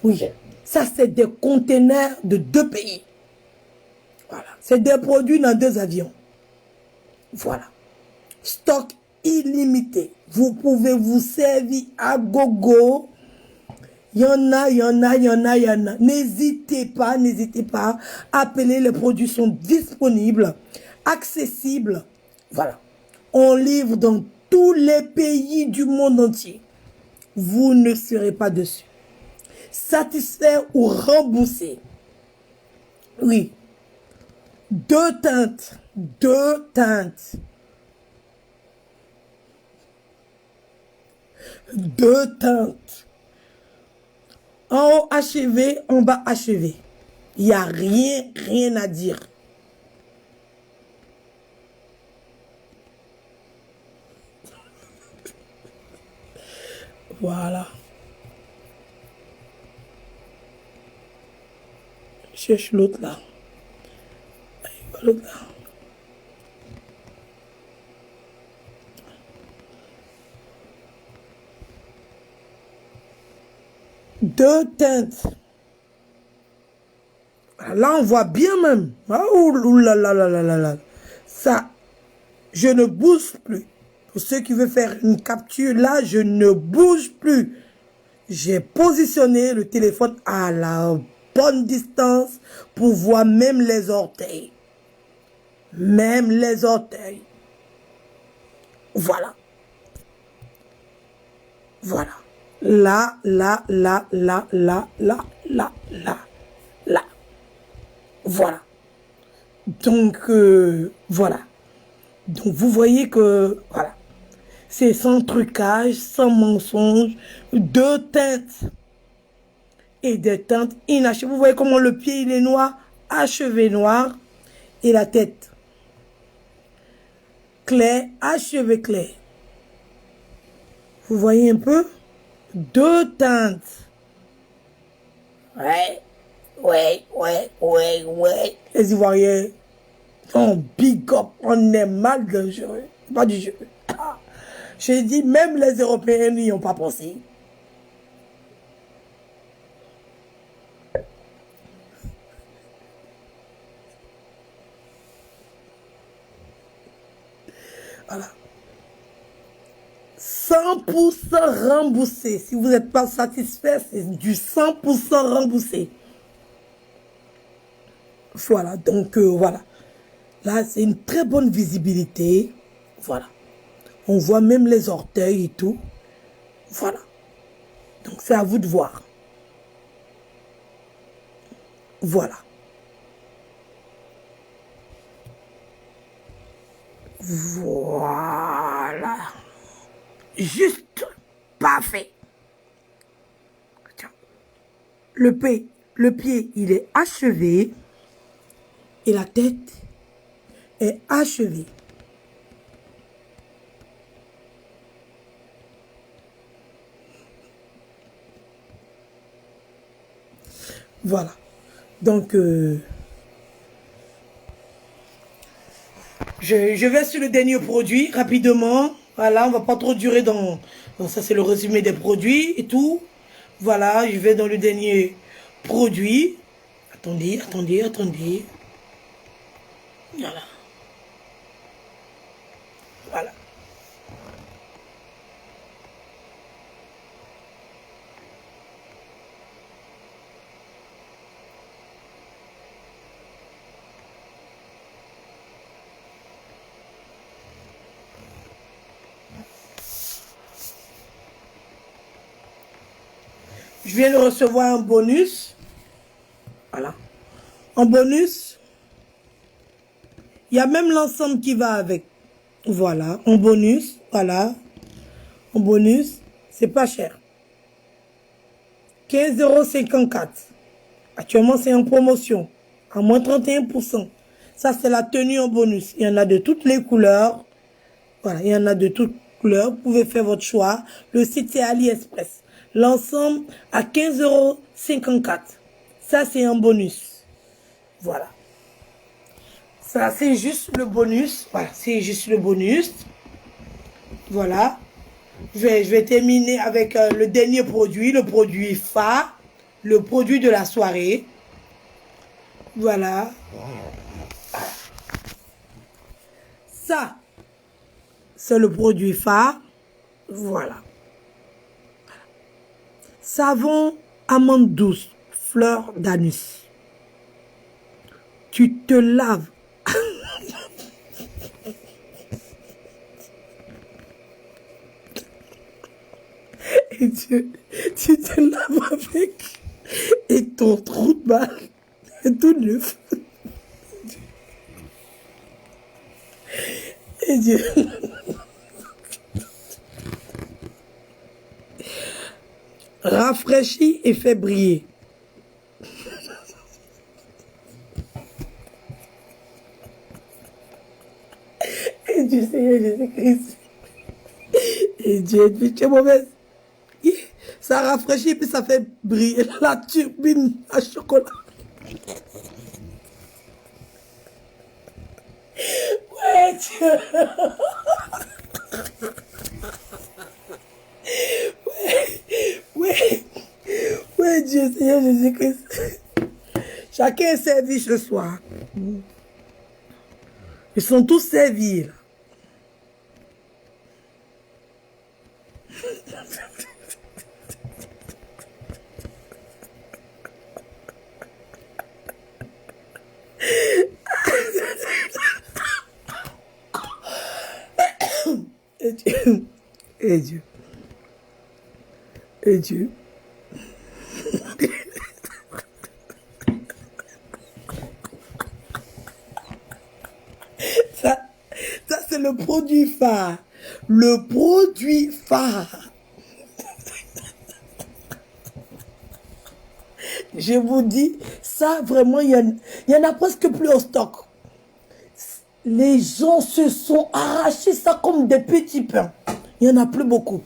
Oui, ça c'est des conteneurs de deux pays. Voilà, c'est des produits dans 2 avions. Voilà. Stock illimité. Vous pouvez vous servir à gogo. Il y en a, il y en a, il y en a, il y en a. N'hésitez pas, n'hésitez pas. Appelez, les produits sont disponibles, accessibles. Voilà. On livre dans tous les pays du monde entier. Vous ne serez pas dessus. Satisfait ou remboursé. Oui. 2 teintes. 2 teintes. 2 teintes. En haut achevé, en bas achevé. Il n'y a rien à dire. Voilà. Je cherche l'autre là. L'autre là. Deux teintes. Là, on voit bien même. Ah, ouh là là là là là là. Ça, je ne bouge plus. Pour ceux qui veulent faire une capture, là, je ne bouge plus. J'ai positionné le téléphone à la bonne distance pour voir même les orteils. Même les orteils. Voilà. Voilà. Là. Voilà. Donc, voilà. Donc, vous voyez que, voilà. C'est sans trucage, sans mensonge, 2 teintes. Et des teintes inachevées. Vous voyez comment le pied, il est noir, achevé noir. Et la tête. Clair, achevé clair. Vous voyez un peu? 2 teintes. Ouais. Les Ivoiriens, on big up, on est mal dangereux. Pas du jeu. Ah. J'ai dit, même les Européens n'y ont pas pensé. Voilà. 100% remboursé. Si vous n'êtes pas satisfait, c'est du 100% remboursé. Voilà, donc voilà. Là, c'est une très bonne visibilité. Voilà. On voit même les orteils et tout. Voilà. Donc, c'est à vous de voir. Voilà. Voilà. Juste parfait. Le pied, il est achevé. Et la tête est achevée. Voilà. Donc, je vais sur le dernier produit rapidement. Voilà, on va pas trop durer dans ça, c'est le résumé des produits et tout. Voilà, je vais dans le dernier produit. Attendez, attendez, attendez. Voilà. Voilà. Je viens de recevoir un bonus. Voilà. En bonus, il y a même l'ensemble qui va avec. Voilà. En bonus, voilà. En bonus, c'est pas cher. 15,54 €. Actuellement, c'est en promotion. À moins 31%. Ça, c'est la tenue en bonus. Il y en a de toutes les couleurs. Voilà, il y en a de toutes couleurs. Vous pouvez faire votre choix. Le site, c'est AliExpress. L'ensemble à 15,54 €. Ça, c'est un bonus. Voilà. Ça, c'est juste le bonus. Voilà, c'est juste le bonus. Voilà. Je vais terminer avec le dernier produit, le produit phare, le produit de la soirée. Voilà. Ça, c'est le produit phare. Voilà. Savon amande douce, fleur d'anus. Tu te laves. Et tu te laves avec. Et ton trou de balle est tout neuf. Et Dieu. Rafraîchit et fait briller. Et Dieu Seigneur Jésus-Christ. Et Dieu, tu es mauvaise. Ça rafraîchit puis ça fait briller la turbine à chocolat. Ouais, Dieu. Ouais, Dieu Seigneur Jésus-Christ. Chacun est servi ce soir. Ils sont tous servis. Là. Et Dieu. Et Dieu. Et Dieu. Ça c'est le produit phare. Le produit phare. Je vous dis, ça vraiment, il y en a presque plus au stock. Les gens se sont arrachés ça comme des petits pains. Il n'y en a plus beaucoup.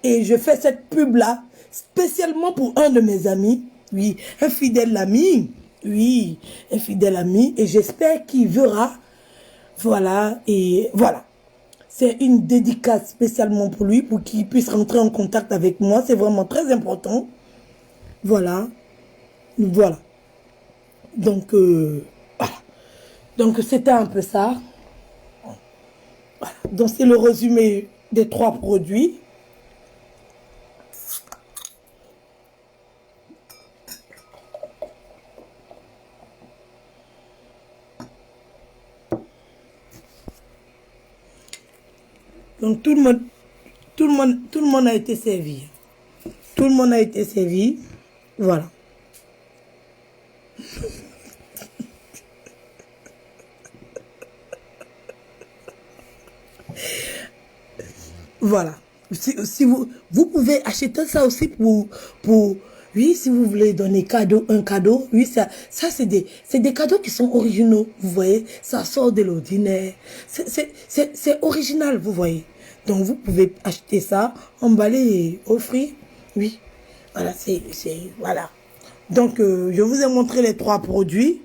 Et je fais cette pub-là spécialement pour un de mes amis. Oui, un fidèle ami. Oui, un fidèle ami. Et j'espère qu'il verra. Voilà, et voilà. C'est une dédicace spécialement pour lui, pour qu'il puisse rentrer en contact avec moi. C'est vraiment très important. Voilà. Voilà. Donc, voilà. Donc, c'était un peu ça. Voilà. Donc, c'est le résumé des 3 produits. Donc, tout le monde a été servi. Tout le monde a été servi. Voilà. Voilà. Si vous pouvez acheter ça aussi pour, oui, si vous voulez donner un cadeau, oui, ça c'est des cadeaux qui sont originaux, vous voyez, ça sort de l'ordinaire, c'est original, vous voyez. Donc vous pouvez acheter ça, emballer et offrir, oui. Voilà, voilà. Donc je vous ai montré les 3 produits,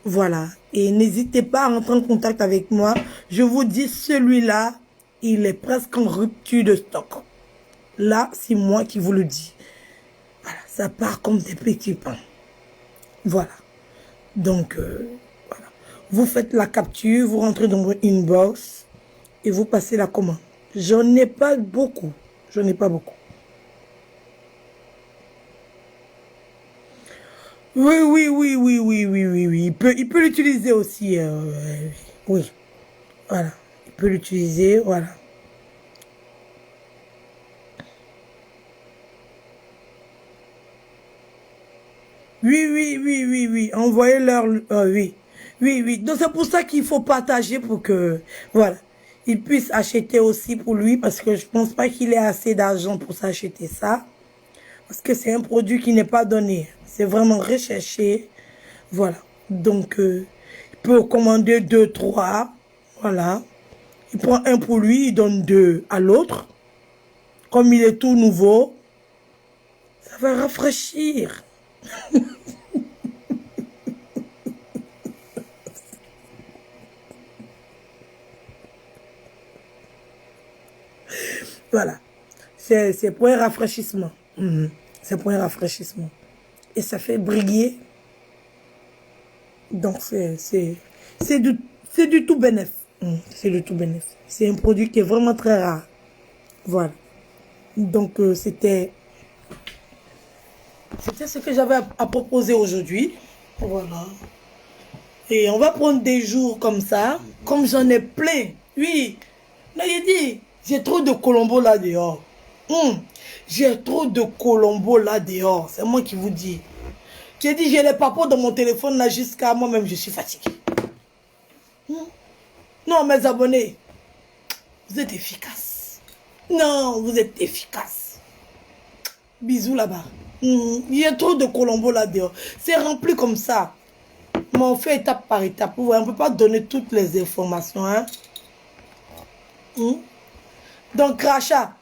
voilà. Et n'hésitez pas à entrer en contact avec moi. Je vous dis, celui-là, il est presque en rupture de stock. Là, c'est moi qui vous le dis. Voilà, ça part comme des petits pains. Voilà. Donc, voilà. Vous faites la capture, vous rentrez dans votre inbox et vous passez la commande. J'en ai pas beaucoup. J'en ai pas beaucoup. Oui. Il peut l'utiliser aussi. Oui. Voilà. Il peut l'utiliser. Voilà. Oui. Envoyez-leur. Oui. Donc c'est pour ça qu'il faut partager pour que, voilà, il puisse acheter aussi pour lui parce que je pense pas qu'il ait assez d'argent pour s'acheter ça. Parce que c'est un produit qui n'est pas donné. C'est vraiment recherché. Voilà. Donc, il peut commander 2, 3. Voilà. Il prend un pour lui, il donne 2 à l'autre. Comme il est tout nouveau, ça va rafraîchir. Voilà. C'est pour un rafraîchissement. C'est pour un rafraîchissement. Et ça fait briller. Donc, c'est du tout bénéf. C'est du tout bénéf. C'est un produit qui est vraiment très rare. Voilà. Donc, c'était ce que j'avais à proposer aujourd'hui. Voilà. Et on va prendre des jours comme ça. Comme j'en ai plein. Oui. Là, il dit, j'ai trop de Colombo là dehors. J'ai trop de Colombo là dehors. C'est moi qui vous dis. J'ai dit, j'ai les papos dans mon téléphone là jusqu'à moi-même, je suis fatigué. Non, mes abonnés, vous êtes efficaces. Non, vous êtes efficaces. Bisous là-bas. Il y a trop de Colombo là dehors. C'est rempli comme ça. Mais on fait étape par étape. On ne peut pas donner toutes les informations. Hein? Donc, crachat.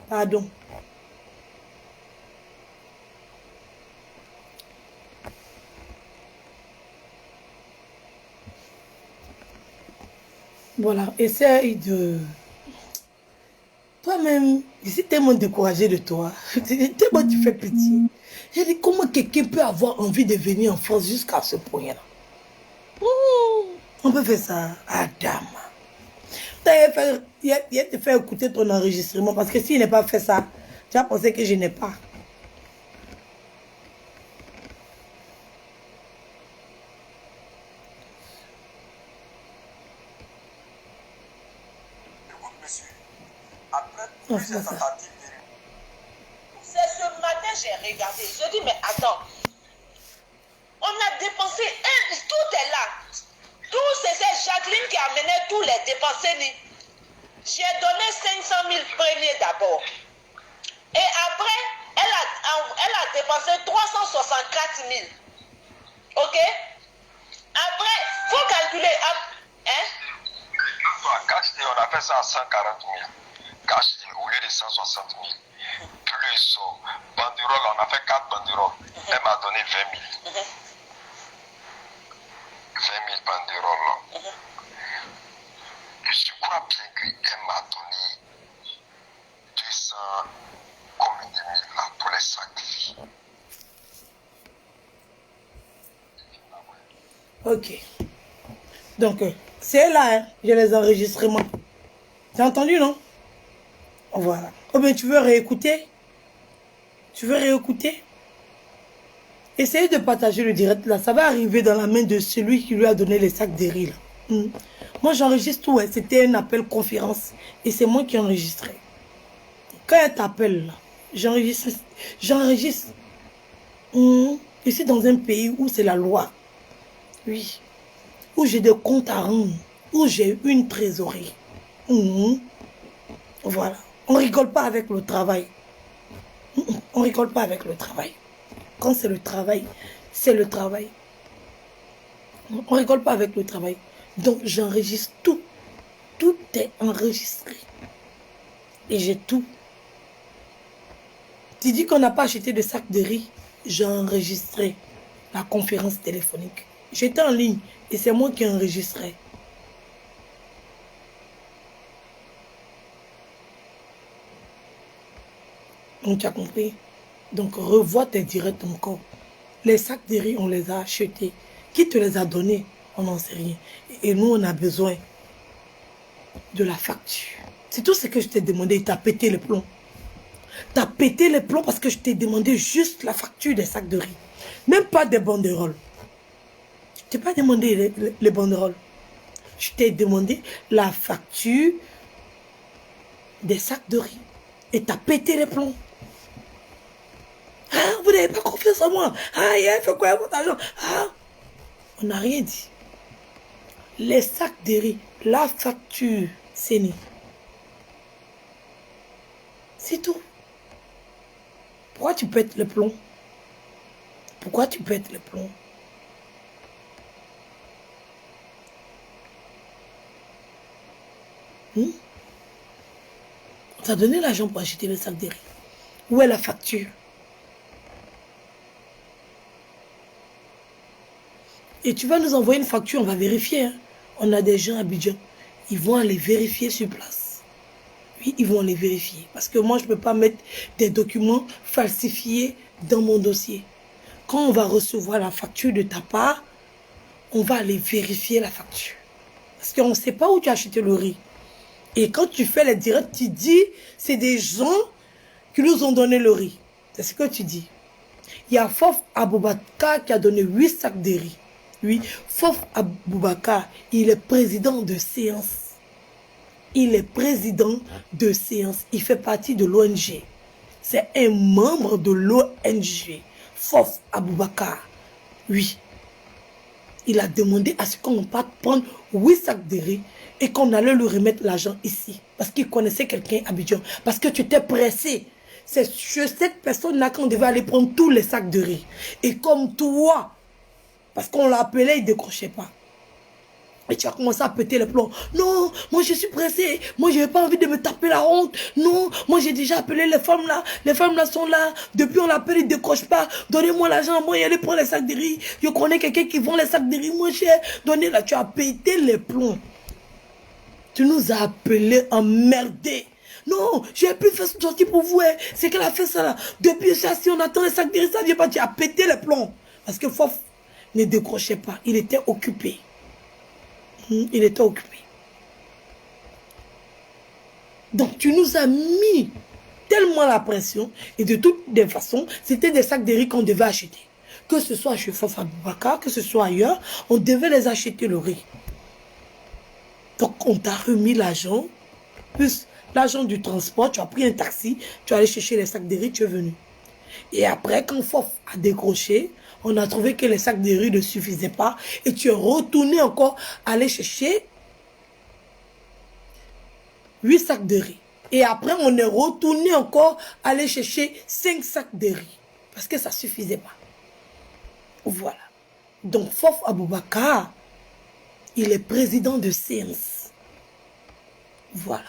Pardon. Voilà, essaye de... Toi-même, je suis tellement découragée de toi. Tellement tu fais pitié. J'ai dit, comment quelqu'un peut avoir envie de venir en France jusqu'à ce point-là? On peut faire ça. Adam. Il a te fait écouter ton enregistrement parce que s'il n'est pas fait ça, tu as pensé que je n'ai pas. Écoute, monsieur, après Non, plusieurs c'est pas ça. tentatives C'est ce matin, j'ai regardé. Je dis, mais attends. On a dépensé, tout est là. Tout, c'est Jacqueline qui a mené tous les dépensés. J'ai donné 500 000 premiers d'abord. Et après, elle a dépensé 364 000. Ok? Après, il faut calculer. Hein? cash, on a fait ça à 140 000. Cash au lieu de 160 000. Plus banderole, on a fait 4 banderoles. Elle m'a donné 20 000. 20 000 banderoles. Je crois bien qu'elle m'a donné 200 combien de mille là pour les sacs. Ok. Donc, c'est là, hein, j'ai les enregistrements. T'as entendu, non? Voilà. Oh bien, tu veux réécouter? Tu veux réécouter? Essayez de partager le direct là. Ça va arriver dans la main de celui qui lui a donné les sacs de riz là. Moi, j'enregistre tout. Hein. C'était un appel conférence. Et c'est moi qui enregistrais. Quand elle t'appelle là, j'enregistre. Je suis dans un pays où c'est la loi. Oui. Où j'ai des comptes à rendre. Où j'ai une trésorerie. Voilà. On rigole pas avec le travail. On rigole pas avec le travail. Quand c'est le travail, c'est le travail. On rigole pas avec le travail. Donc j'enregistre tout. Tout est enregistré. Et j'ai tout. Tu dis qu'on n'a pas acheté de sac de riz. J'ai enregistré la conférence téléphonique. J'étais en ligne et c'est moi qui ai enregistré. Donc tu as compris. Donc revois tes directs encore. Les sacs de riz, on les a achetés. Qui te les a donnés? On n'en sait rien. Et nous, on a besoin de la facture. C'est tout ce que je t'ai demandé. Tu as pété les plombs. Tu as pété les plombs parce que je t'ai demandé juste la facture des sacs de riz. Même pas des banderoles. Je t'ai pas demandé les banderoles. Je t'ai demandé la facture des sacs de riz. Et tu as pété les plombs. Ah, vous n'avez pas confiance en moi. Ah, il a fait quoi votre argent? Ah, on n'a rien dit. Les sacs de riz, la facture, c'est né. C'est tout. Pourquoi tu pètes le plomb? Pourquoi tu pètes le plomb? On t'a donné l'argent pour acheter le sac de riz. Où est la facture? Et tu vas nous envoyer une facture, on va vérifier. Hein. On a des gens à Abidjan. Ils vont aller vérifier sur place. Oui, ils vont aller vérifier. Parce que moi, je ne peux pas mettre des documents falsifiés dans mon dossier. Quand on va recevoir la facture de ta part, on va aller vérifier la facture. Parce qu'on ne sait pas où tu as acheté le riz. Et quand tu fais les directs, tu dis, c'est des gens qui nous ont donné le riz. C'est ce que tu dis. Il y a Fof Aboubakar qui a donné 8 sacs de riz. Oui, Fof Aboubakar, il est président de séance. Il est président de séance. Il fait partie de l'ONG. C'est un membre de l'ONG. Fof Aboubakar. Oui. Il a demandé à ce qu'on parte prendre 8 sacs de riz et qu'on allait lui remettre l'argent ici. Parce qu'il connaissait quelqu'un à Abidjan. Parce que tu t'es pressé. C'est chez cette personne-là qu'on devait aller prendre tous les sacs de riz. Et comme toi, parce qu'on l'a appelé, il ne décrochait pas. Et tu as commencé à péter les plombs. Non, moi je suis pressé. Moi je n'ai pas envie de me taper la honte. Non, moi j'ai déjà appelé les femmes là. Les femmes là sont là. Depuis on l'appelle, ils ne décrochent pas. Donnez-moi l'argent, moi y aller prendre les sacs de riz. Je connais quelqu'un qui vend les sacs de riz moins cher. Donnez-la, tu as pété les plombs. Tu nous as appelés emmerdés. Non, j'ai plus fait sortir pour vous. Hein. C'est qu'elle a fait ça là. Depuis ça, si on attend les sacs de riz, ça ne vient pas. Tu as pété les plombs. Parce que Fof ne décrochait pas. Il était occupé. Il était occupé. Donc, tu nous as mis tellement la pression. Et de toutes les façons, c'était des sacs de riz qu'on devait acheter. Que ce soit chez Fof Aboubakar, que ce soit ailleurs, on devait les acheter le riz. Donc, on t'a remis l'argent, plus l'argent du transport. Tu as pris un taxi, tu es allé chercher les sacs de riz, tu es venu. Et après, quand Fof a décroché, on a trouvé que les sacs de riz ne suffisaient pas. Et tu es retourné encore aller chercher 8 sacs de riz. Et après, on est retourné encore aller chercher 5 sacs de riz. Parce que ça ne suffisait pas. Voilà. Donc, Fof Aboubakar, il est président de séance. Voilà.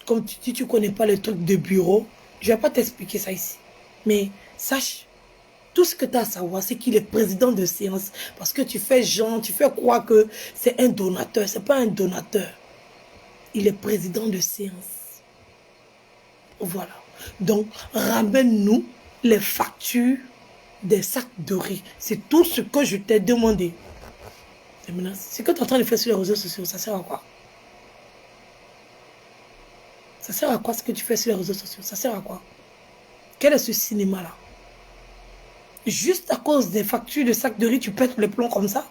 Comme tu dis, tu ne connais pas les trucs de bureau. Je ne vais pas t'expliquer ça ici. Mais sache, tout ce que tu as à savoir, c'est qu'il est président de séance. Parce que tu fais genre, tu fais croire que c'est un donateur. Ce n'est pas un donateur. Il est président de séance. Voilà. Donc, ramène-nous les factures des sacs de riz. C'est tout ce que je t'ai demandé. Et maintenant, ce que tu es en train de faire sur les réseaux sociaux, ça sert à quoi? Ça sert à quoi ce que tu fais sur les réseaux sociaux? Ça sert à quoi? Quel est ce cinéma-là? Juste à cause des factures de sacs de riz, tu pètes les plombs comme ça?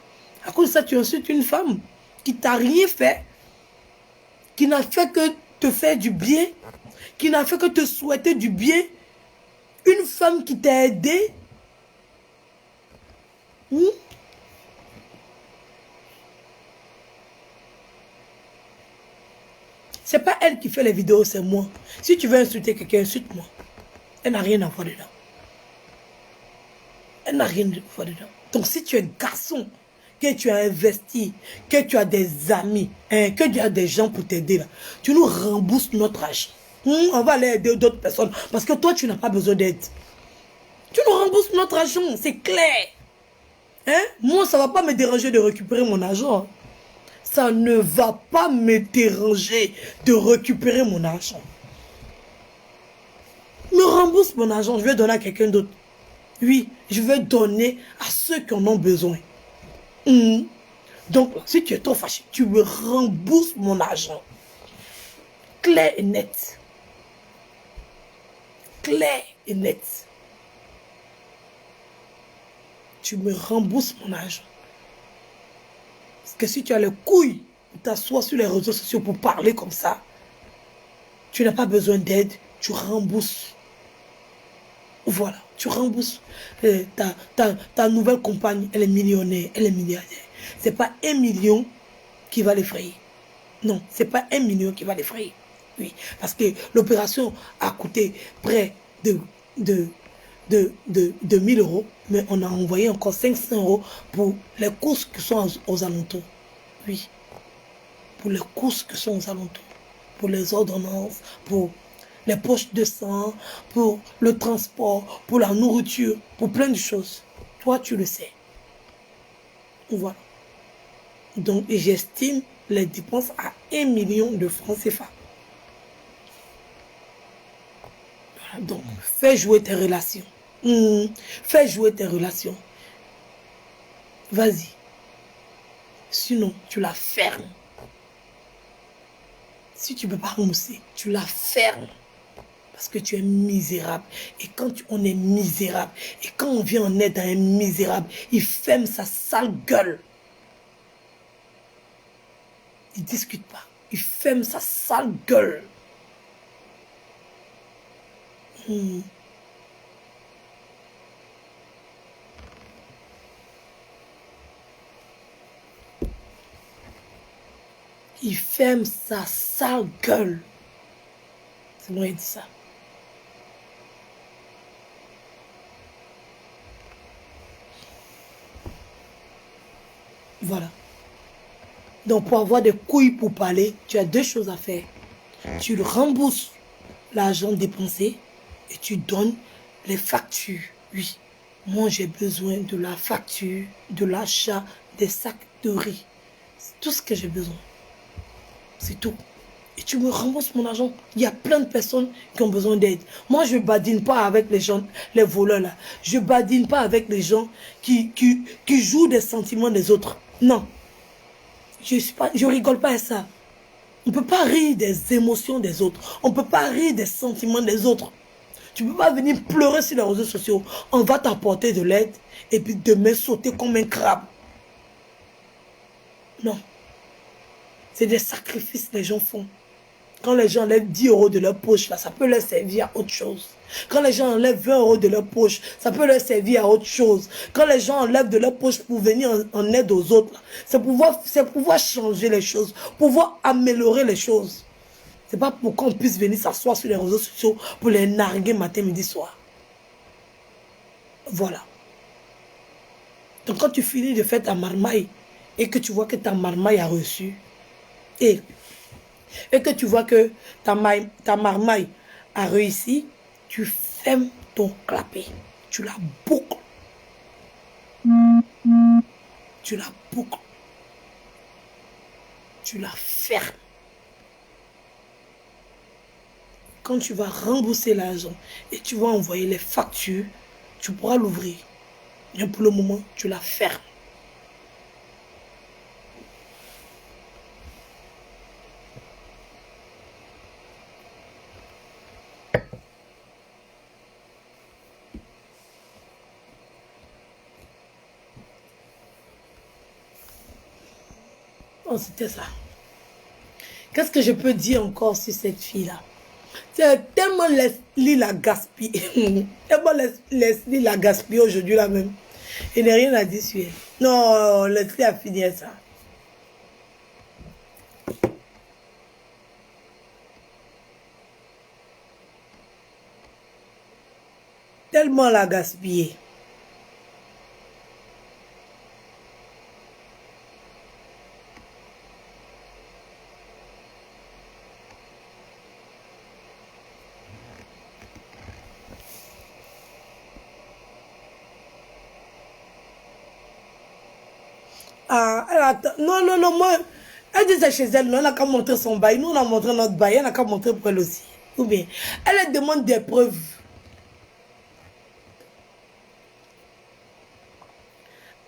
À cause de ça, tu insultes une femme qui t'a rien fait, qui n'a fait que te faire du bien, qui n'a fait que te souhaiter du bien. Une femme qui t'a aidé. C'est pas elle qui fait les vidéos, c'est moi. Si tu veux insulter quelqu'un, insulte-moi. Elle n'a rien à voir dedans. Elle n'a rien à voir dedans. Donc si tu es garçon, que tu as investi, que tu as des amis, que tu as des gens pour t'aider là, tu nous rembourses notre argent. On va aller aider d'autres personnes. Parce que toi, tu n'as pas besoin d'aide. Tu nous rembourses notre argent, c'est clair. Moi, ça ne va pas me déranger de récupérer mon argent. Ça ne va pas me déranger de récupérer mon argent. Me rembourse mon argent, je vais donner à quelqu'un d'autre. Oui, je vais donner à ceux qui en ont besoin. Donc, si tu es trop fâché, tu me rembourses mon argent. Clair et net. Clair et net. Tu me rembourses mon argent. Parce que si tu as les couilles de t'asseoir sur les réseaux sociaux pour parler comme ça, tu n'as pas besoin d'aide, tu rembourses. Voilà, tu rembourses. Ta nouvelle compagne, elle est millionnaire, elle est milliardaire. Ce n'est pas 1 million qui va l'effrayer. Non, ce n'est pas 1 million qui va l'effrayer. Oui, parce que l'opération a coûté près de 1000 euros, mais on a envoyé encore 500 euros pour les courses qui sont aux alentours. Oui, pour les courses qui sont aux alentours, pour les ordonnances, pour les poches de sang, pour le transport, pour la nourriture, pour plein de choses. Toi, tu le sais. Voilà. Donc, j'estime les dépenses à 1 million de francs CFA. Voilà. Donc, fais jouer tes relations. Fais jouer tes relations. Vas-y. Sinon, tu la fermes. Si tu ne peux pas rembourser, tu la fermes. Parce que tu es misérable. Et quand on est misérable, et quand on vient en aide à un misérable, il ferme sa sale gueule. Il ne discute pas. Il ferme sa sale gueule. Il ferme sa sale gueule. C'est moi qui dis ça. Voilà. Donc, pour avoir des couilles pour parler, tu as 2 choses à faire. Tu le rembourses l'argent dépensé et tu donnes les factures. Oui, moi j'ai besoin de la facture, de l'achat des sacs de riz. C'est tout ce que j'ai besoin. C'est tout. Et tu me rembourses mon argent. Il y a plein de personnes qui ont besoin d'aide. Moi, je ne badine pas avec les gens, les voleurs là. Je ne badine pas avec les gens qui jouent des sentiments des autres. Non. Je rigole pas à ça. On ne peut pas rire des émotions des autres. On ne peut pas rire des sentiments des autres. Tu ne peux pas venir pleurer sur les réseaux sociaux. On va t'apporter de l'aide et puis demain sauter comme un crabe. Non. C'est des sacrifices que les gens font. Quand les gens enlèvent 10 euros de leur poche, là, ça peut leur servir à autre chose. Quand les gens enlèvent 20 euros de leur poche, ça peut leur servir à autre chose. Quand les gens enlèvent de leur poche pour venir en aide aux autres, c'est pouvoir changer les choses, pouvoir améliorer les choses. C'est pas pour qu'on puisse venir s'asseoir sur les réseaux sociaux pour les narguer matin, midi, soir. Voilà. Donc quand tu finis de faire ta marmaille et que tu vois que ta marmaille a reçu, et que tu vois que ta marmaille a réussi, tu fermes ton clapet. Tu la boucles. Tu la boucles. Tu la fermes. Quand tu vas rembourser l'argent et tu vas envoyer les factures, tu pourras l'ouvrir. Mais pour le moment, tu la fermes. Oh, c'était ça. Qu'est-ce que je peux dire encore sur cette fille-là? C'est tellement Leslie la gaspille. Tellement Leslie la gaspille aujourd'hui là même. Il n'y a rien à dire sur elle. Non, Leslie a fini ça. Tellement la gaspiller. Ah, elle attend. Non, non, non, moi, elle dit c'est chez elle, non, elle n'a qu'à montrer son bail. Nous, on a montré notre bail, elle n'a qu'à montrer pour elle aussi. Ou bien, elle demande des preuves.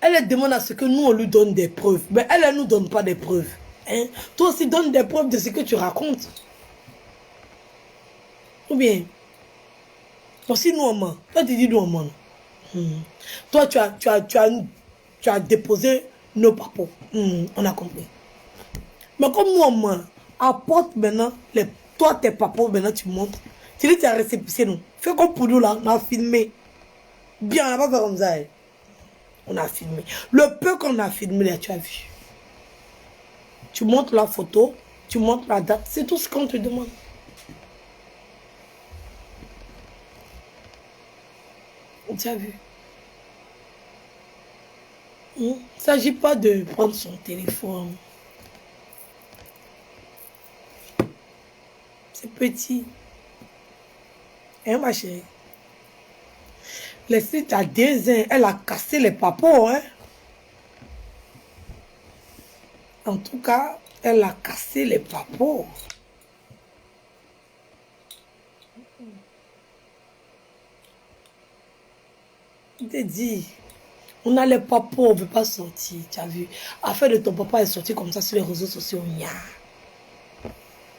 Elle demande à ce que nous, on lui donne des preuves. Mais elle ne nous donne pas des preuves. Hein? Toi aussi, donne des preuves de ce que tu racontes. Ou bien, aussi nous, on ment. Toi, tu dis nous, on ment. Toi, tu as déposé nos papos. On a compris. Mais comme nous, on ment, apporte maintenant, toi, tes papos, maintenant, tu montres. Tu dis, tu as récépissé nous. Fais comme pour nous, là, on a filmé. Bien, on n'a pas fait comme ça. On a filmé. Le peu qu'on a filmé, là, tu as vu. Tu montres la photo, tu montres la date. C'est tout ce qu'on te demande. Tu as vu. Il ne s'agit pas de prendre son téléphone. C'est petit. Hein, ma chérie? Laissez ta 2 ans, elle a cassé les papos, hein? En tout cas, elle a cassé les papos. Je te dis, on a les papos, on ne veut pas sortir, tu as vu. Afin de ton papa est sorti comme ça sur les réseaux sociaux,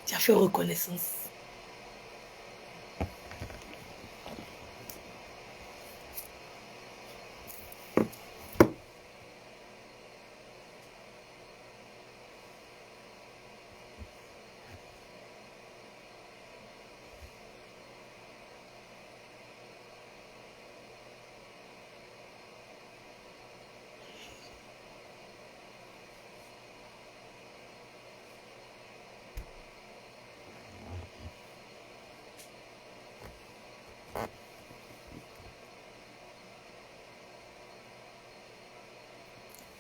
tu as fait reconnaissance.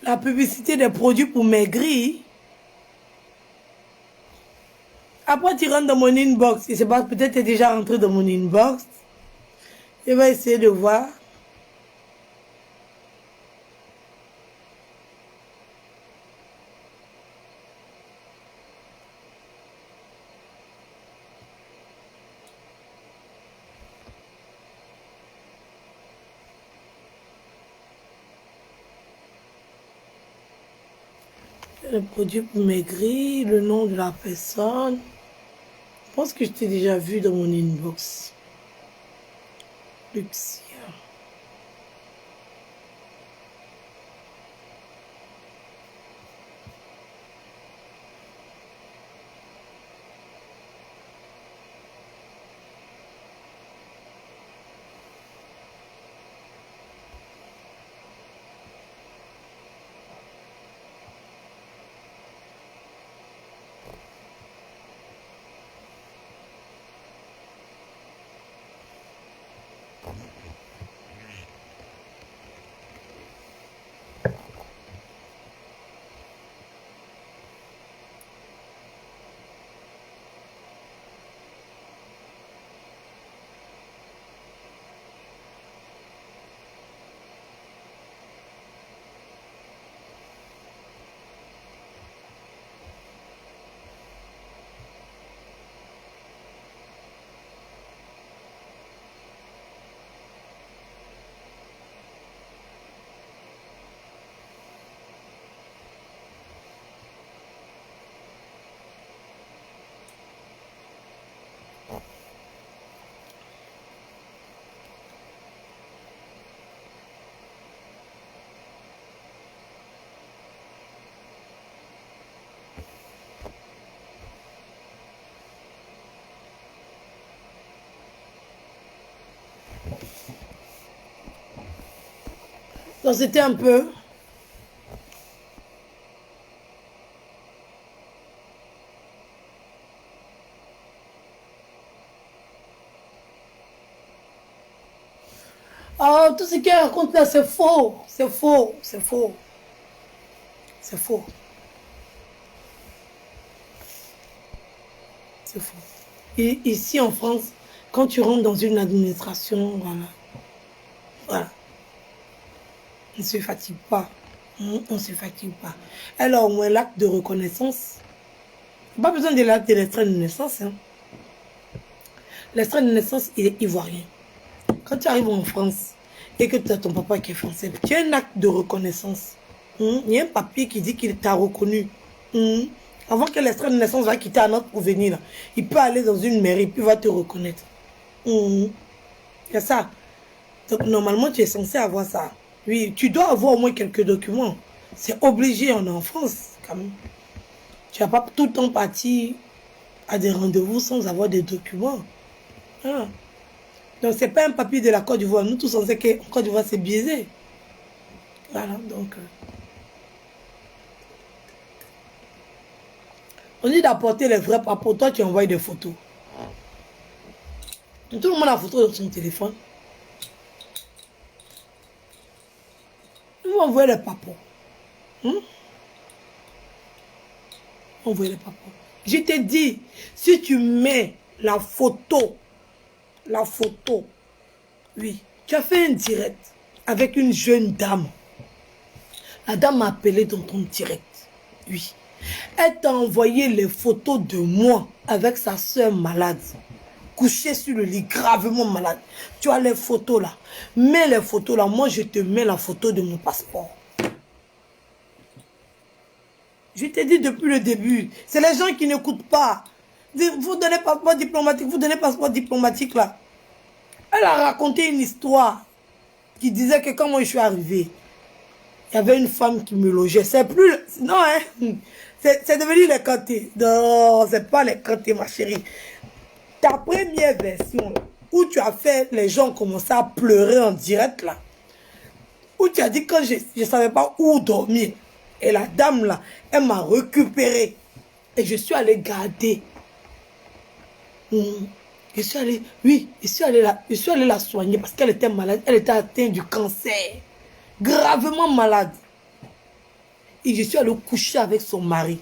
La publicité des produits pour maigrir. Après, tu rentres dans mon inbox. Je ne sais pas, peut-être tu es déjà rentré dans mon inbox. Je vais essayer de voir. Le produit pour maigrir, le nom de la personne. Je pense que je t'ai déjà vu dans mon inbox. Luxia. Donc c'était un peu. Oh, tout ce qu'elle raconte là, c'est faux. C'est faux. C'est faux. C'est faux. C'est faux. Et ici en France, quand tu rentres dans une administration, voilà. Voilà. On ne se fatigue pas. On ne se fatigue pas. Elle a au moins l'acte de reconnaissance. Pas besoin de l'acte de l'extrait de naissance. Hein. L'extrait de naissance, il est ivoirien. Quand tu arrives en France, et que tu as ton papa qui est français, tu as un acte de reconnaissance. Il y a un papier qui dit qu'il t'a reconnu. Avant que l'extrait de naissance va quitter un autre pour venir, là, il peut aller dans une mairie, puis il va te reconnaître. C'est ça. Donc, normalement, tu es censé avoir ça. Oui, tu dois avoir au moins quelques documents. C'est obligé, on est en France, quand même. Tu n'as pas tout le temps parti à des rendez-vous sans avoir des documents. Ah. Donc, ce n'est pas un papier de la Côte d'Ivoire. Nous tous, on sait qu'en Côte d'Ivoire, c'est biaisé. Voilà, donc... on dit d'apporter les vrais papiers. Toi, tu envoies des photos. Tout le monde a la photo dans son téléphone. On va envoyer les papiers. Envoyer les papiers. Je te dis, si tu mets la photo, oui, tu as fait un direct avec une jeune dame. La dame m'a appelé dans ton direct, oui. Elle t'a envoyé les photos de moi avec sa soeur malade, couchée sur le lit, gravement malade. Tu as les photos là. Mets les photos là, moi je te mets la photo de mon passeport. Je t'ai dit depuis le début, c'est les gens qui n'écoutent pas. Vous donnez passeport diplomatique, vous donnez passeport diplomatique là. Elle a raconté une histoire qui disait que quand moi je suis arrivé, il y avait une femme qui me logeait. C'est plus... Non, hein. C'est devenu les cantés. Non, c'est pas les cantés, ma chérie. Ta première version, là, où tu as fait, les gens commençaient à pleurer en direct, là. Où tu as dit que je ne savais pas où dormir. Et la dame, là, elle m'a récupéré. Et je suis allé garder. Je suis allé, oui, je suis allé la soigner parce qu'elle était malade. Elle était atteinte du cancer. Gravement malade. Et je suis allé coucher avec son mari.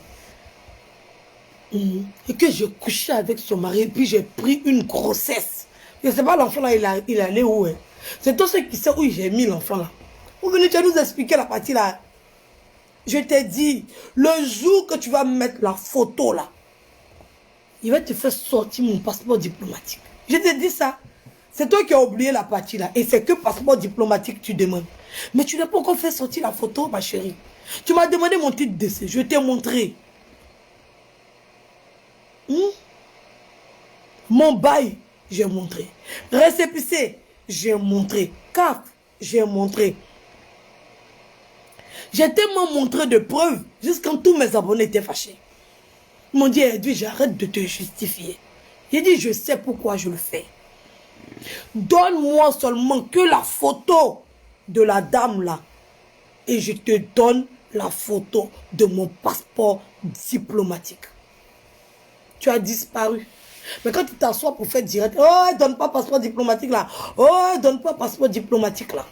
Et que j'ai couché avec son mari. Et puis j'ai pris une grossesse. Je ne sais pas l'enfant là, il est allé où. Hein. C'est toi qui sais où j'ai mis l'enfant là. Vous venez, tu vas nous expliquer la partie là. Je t'ai dit, le jour que tu vas mettre la photo là, il va te faire sortir mon passeport diplomatique. Je t'ai dit ça. C'est toi qui as oublié la partie là. Et c'est que passeport diplomatique tu demandes. Mais tu n'as pas encore fait sortir la photo, ma chérie. Tu m'as demandé mon titre d'essai. Je t'ai montré. Mon bail, j'ai montré. Récépissé, j'ai montré. CAF, j'ai montré. J'ai tellement montré de preuves jusqu'à tous mes abonnés étaient fâchés. Ils m'ont dit, Edwige, j'arrête de te justifier. J'ai dit, je sais pourquoi je le fais. Donne-moi seulement que la photo de la dame là. Et je te donne la photo de mon passeport diplomatique. Tu as disparu. Mais quand tu t'assois pour faire direct, oh, donne pas passeport diplomatique là. Oh, donne pas passeport diplomatique là.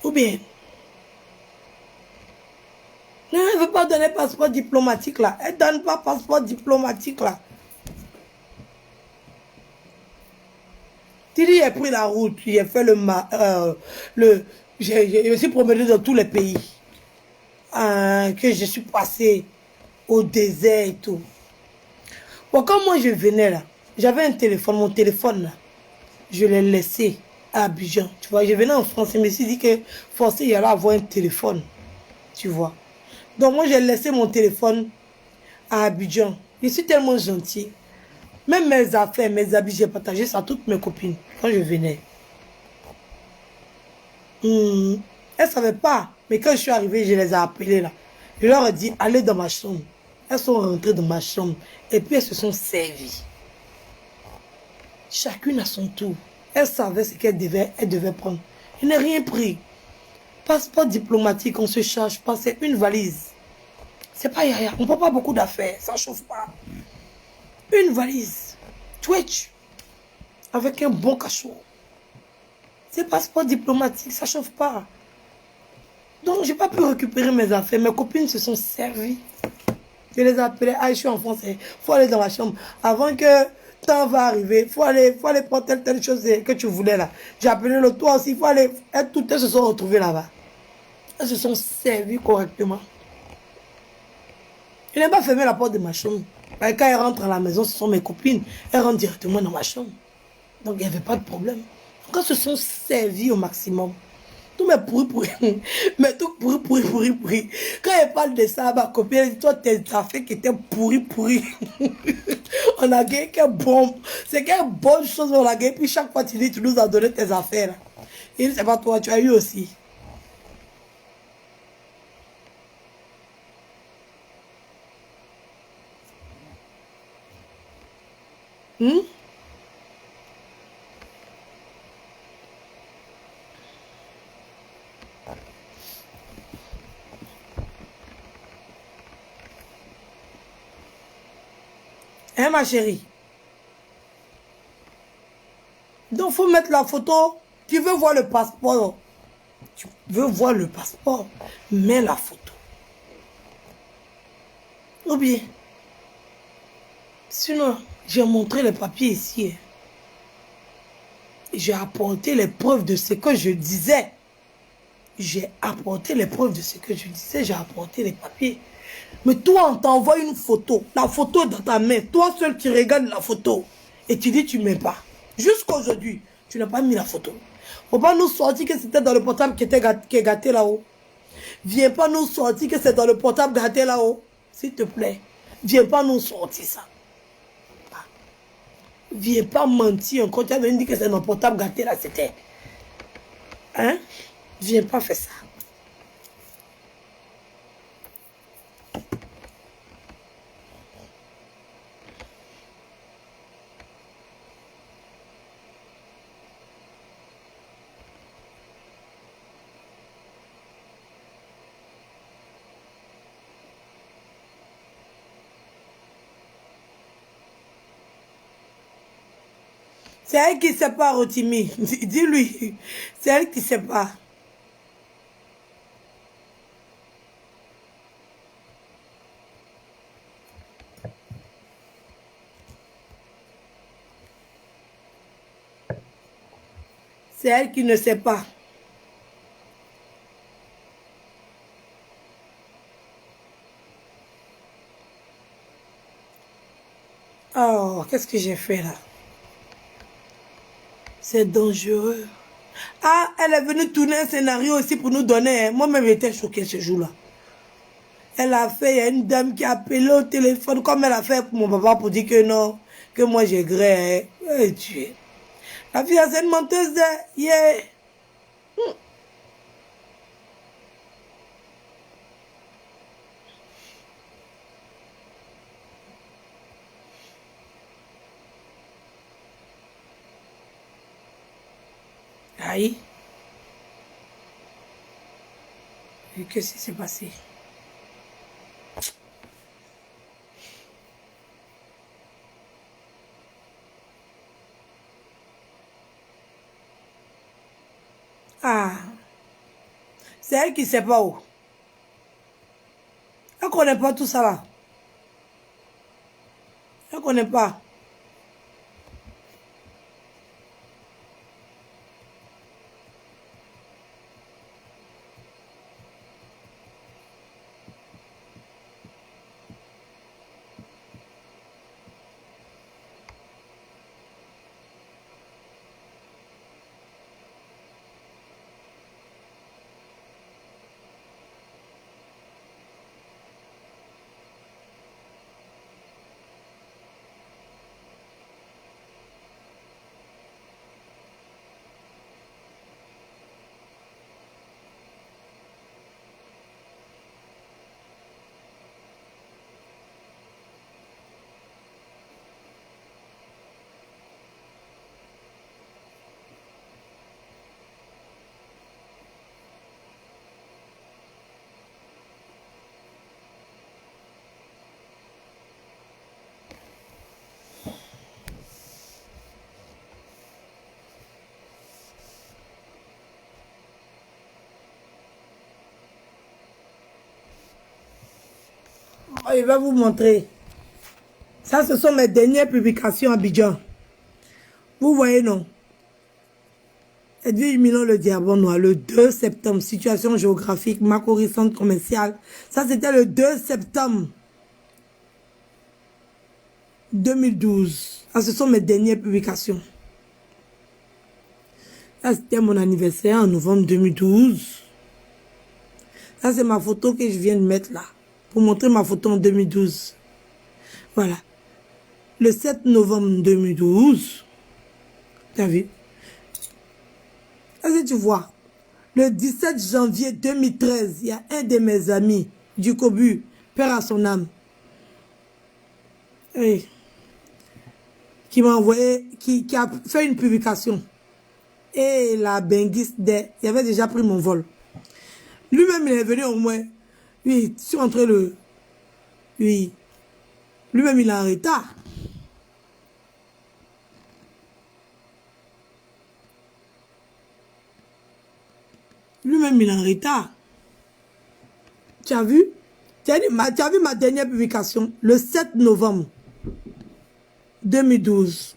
Ou bien, non, elle ne veut pas donner passeport diplomatique là. Elle ne donne pas passeport diplomatique là. Tu dis, j'ai pris la route, j'ai fait je me suis promené dans tous les pays. Que je suis passé au désert et tout. Bon, quand moi je venais là, j'avais un téléphone, mon téléphone là, je l'ai laissé à Abidjan. Tu vois, je venais en France, je me suis dit que forcément il y allait avoir un téléphone. Tu vois. Donc moi j'ai laissé mon téléphone à Abidjan. Je suis tellement gentil. Même mes affaires, mes habits, j'ai partagé ça à toutes mes copines quand je venais. Elles ne savaient pas. Mais quand je suis arrivé, je les ai appelées là. Je leur ai dit, allez dans ma chambre. Elles sont rentrées dans ma chambre. Et puis elles se sont servies. Chacune à son tour. Elles savaient ce qu'elles devaient prendre. Je n'ai rien pris. Passeport diplomatique, on se charge pas. C'est une valise. C'est pas yaya. On ne prend pas beaucoup d'affaires. Ça ne chauffe pas. Une valise. Twitch. Avec un bon cachot. C'est passeport diplomatique. Ça ne chauffe pas. Donc, je n'ai pas pu récupérer mes affaires. Mes copines se sont servies. Je les ai appelées. Ah, je suis en France. Il faut aller dans la chambre. Avant que temps va arriver, faut aller prendre telle chose que tu voulais là. J'ai appelé le toi aussi, il faut aller, toutes elles se sont retrouvées là-bas. Elles se sont servies correctement. Il n'a pas fermé la porte de ma chambre. Quand elle rentre à la maison, ce sont mes copines. Elles rentrent directement dans ma chambre. Donc, il n'y avait pas de problème. Donc, elles se sont servies au maximum. Tout mes pourri. Mais tout pourri. Quand elle parle de ça, ma copine, elle dit, toi, tes affaires qui étaient pourri. On a gagné quelle bombe. C'est quelle bonne chose on a gagné. Puis chaque fois, tu dis, tu nous as donné tes affaires. Là. Il dit, c'est pas toi, tu as eu aussi. Hein, ma chérie? Donc, il faut mettre la photo. Tu veux voir le passeport. Tu veux voir le passeport. Mets la photo. Ou bien. Sinon, j'ai montré les papiers ici. J'ai apporté les preuves de ce que je disais. J'ai apporté les preuves de ce que je disais. J'ai apporté les papiers. Mais toi, on t'envoie une photo. La photo est dans ta main. Toi seul, tu regardes la photo. Et tu dis, tu ne mets pas. Jusqu'à aujourd'hui, tu n'as pas mis la photo. Faut pas nous sortir que c'était dans le portable qui est gâté là-haut. Viens pas nous sortir que c'est dans le portable gâté là-haut. S'il te plaît. Viens pas nous sortir ça. Viens pas mentir encore. Tu as dit que c'est dans le portable gâté là, c'était. Hein? Viens pas faire ça. C'est elle qui ne sait pas, Rotimi. Dis-lui. C'est elle qui ne sait pas. C'est elle qui ne sait pas. Oh, qu'est-ce que j'ai fait là? C'est dangereux. Ah, elle est venue tourner un scénario aussi pour nous donner. Moi-même, j'étais choquée ce jour-là. Elle a fait, il y a une dame qui a appelé au téléphone, comme elle a fait pour mon papa pour dire que non, que moi j'ai gré. Eh, Dieu. La fille, c'est une menteuse de... Yeah. Aïe. Et qu'est-ce qui s'est passé? Ah. C'est elle qui ne sait pas où. Elle ne connaît pas tout ça là. Elle ne connaît pas. Oh, il va vous montrer. Ça, ce sont mes dernières publications à Abidjan. Vous voyez, non? Edwige Milan, le diamant noir, le 2 septembre. Situation géographique, Makori, centre commercial. Ça, c'était le 2 septembre 2012. Ça, ce sont mes dernières publications. Ça, c'était mon anniversaire en novembre 2012. Ça, c'est ma photo que je viens de mettre là. Pour montrer ma photo en 2012. Voilà. Le 7 novembre 2012. T'as vu? Est-ce que tu vois? Le 17 janvier 2013, il y a un de mes amis du Cobu, père à son âme, oui, qui m'a envoyé, qui a fait une publication. Et la benguiste, il avait déjà pris mon vol. Lui-même, il est venu au moins. Oui, je suis rentré le... Oui. Lui-même, il est en retard. Lui-même, il est en retard. Tu as vu? Tu as vu ma dernière publication? Le 7 novembre 2012.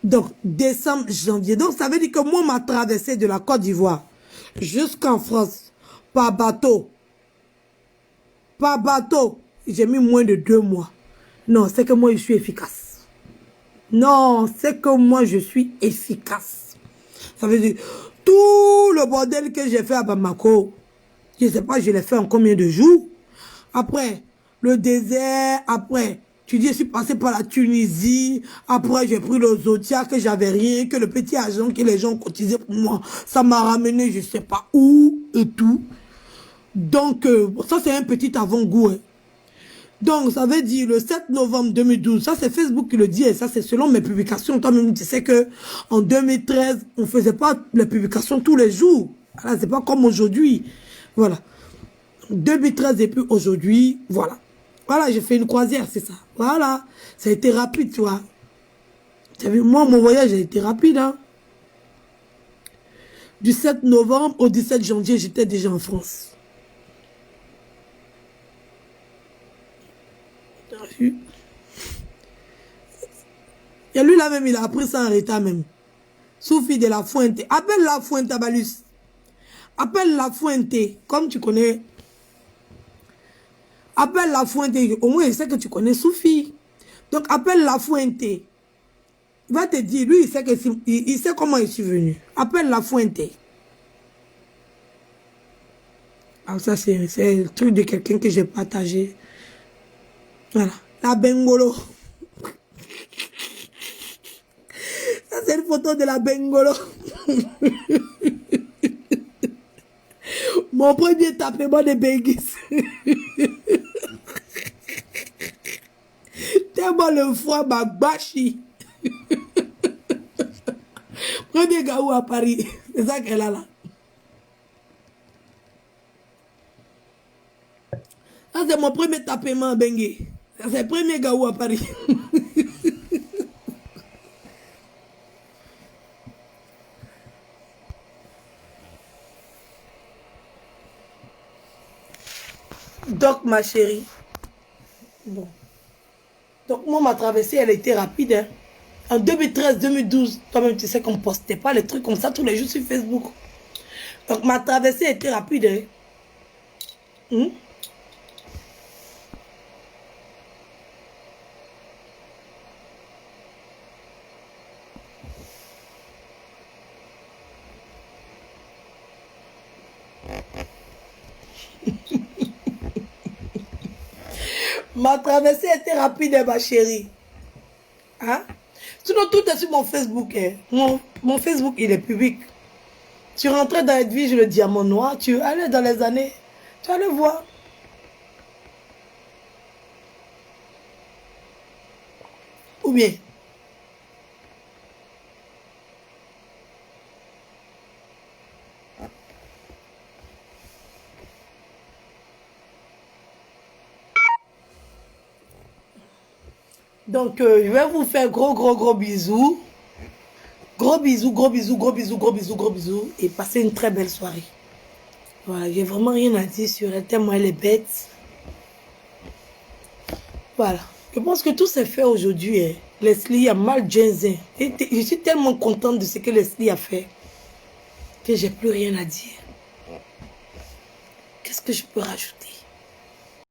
Donc, décembre, janvier. Donc, ça veut dire que moi, ma traversée de la Côte d'Ivoire jusqu'en France, par bateau. Par bateau, j'ai mis moins de 2 mois. Non, c'est que moi, je suis efficace. Non, c'est que moi, je suis efficace. Ça veut dire, tout le bordel que j'ai fait à Bamako, je ne sais pas, je l'ai fait en combien de jours. Après, le désert, après, tu dis, je suis passé par la Tunisie. Après, j'ai pris le Zodia, que j'avais rien, que le petit argent que les gens ont cotisé pour moi, ça m'a ramené, je ne sais pas où et tout. Donc, ça, c'est un petit avant-goût. Hein. Donc, ça veut dire le 7 novembre 2012, ça, c'est Facebook qui le dit, et ça, c'est selon mes publications. Toi-même, tu sais que en 2013, on ne faisait pas les publications tous les jours. Voilà, c'est pas comme aujourd'hui. Voilà. 2013 et puis aujourd'hui, voilà. Voilà, j'ai fait une croisière, c'est ça. Voilà. Ça a été rapide, tu vois. Tu as vu, moi, mon voyage a été rapide, hein. Du 7 novembre au 17 janvier, j'étais déjà en France. Tu as vu? Et lui, là même, il a appris ça en retard même. Soufi de la Fuente. Appelle la Fuente, Balus. Appelle la Fuente, comme tu connais. Appelle la Fuente. Au moins, il sait que tu connais Soufi. Donc, appelle la Fuente. Il va te dire, lui, il sait comment je suis venu. Appelle la Fuente. Alors, ça, c'est le truc de quelqu'un que j'ai partagé. Voilà. La Bengolo. Ça, c'est une photo de la Bengolo. Mon premier tapement de Bengis. Tellement le froid m'a bâchi. Premier gaou à Paris. C'est ça qu'elle a là. Ça, c'est mon premier tapement à Bengue. Ça, c'est le premier gaou à Paris. Donc, ma chérie. Bon. Donc, moi, ma traversée, elle a été rapide. Hein. En 2013-2012, toi-même, tu sais qu'on ne postait pas les trucs comme ça tous les jours sur Facebook. Donc, ma traversée a été rapide. Hein. Ma traversée était rapide, ma chérie. Hein? Sinon, tout est sur mon Facebook. Hein. Mon Facebook, il est public. Tu rentrais dans Edwige, le diamant noir, tu allais dans les années, tu allais voir. Ou bien. Donc, je vais vous faire gros bisous. Gros bisous, gros bisous, gros bisous, gros bisous, gros bisous. Et passez une très belle soirée. Voilà, j'ai vraiment rien à dire sur elle, tellement elle est bête. Voilà. Je pense que tout s'est fait aujourd'hui. Hein. Leslie a mal Jensen. Je suis tellement contente de ce que Leslie a fait que j'ai plus rien à dire. Qu'est-ce que je peux rajouter?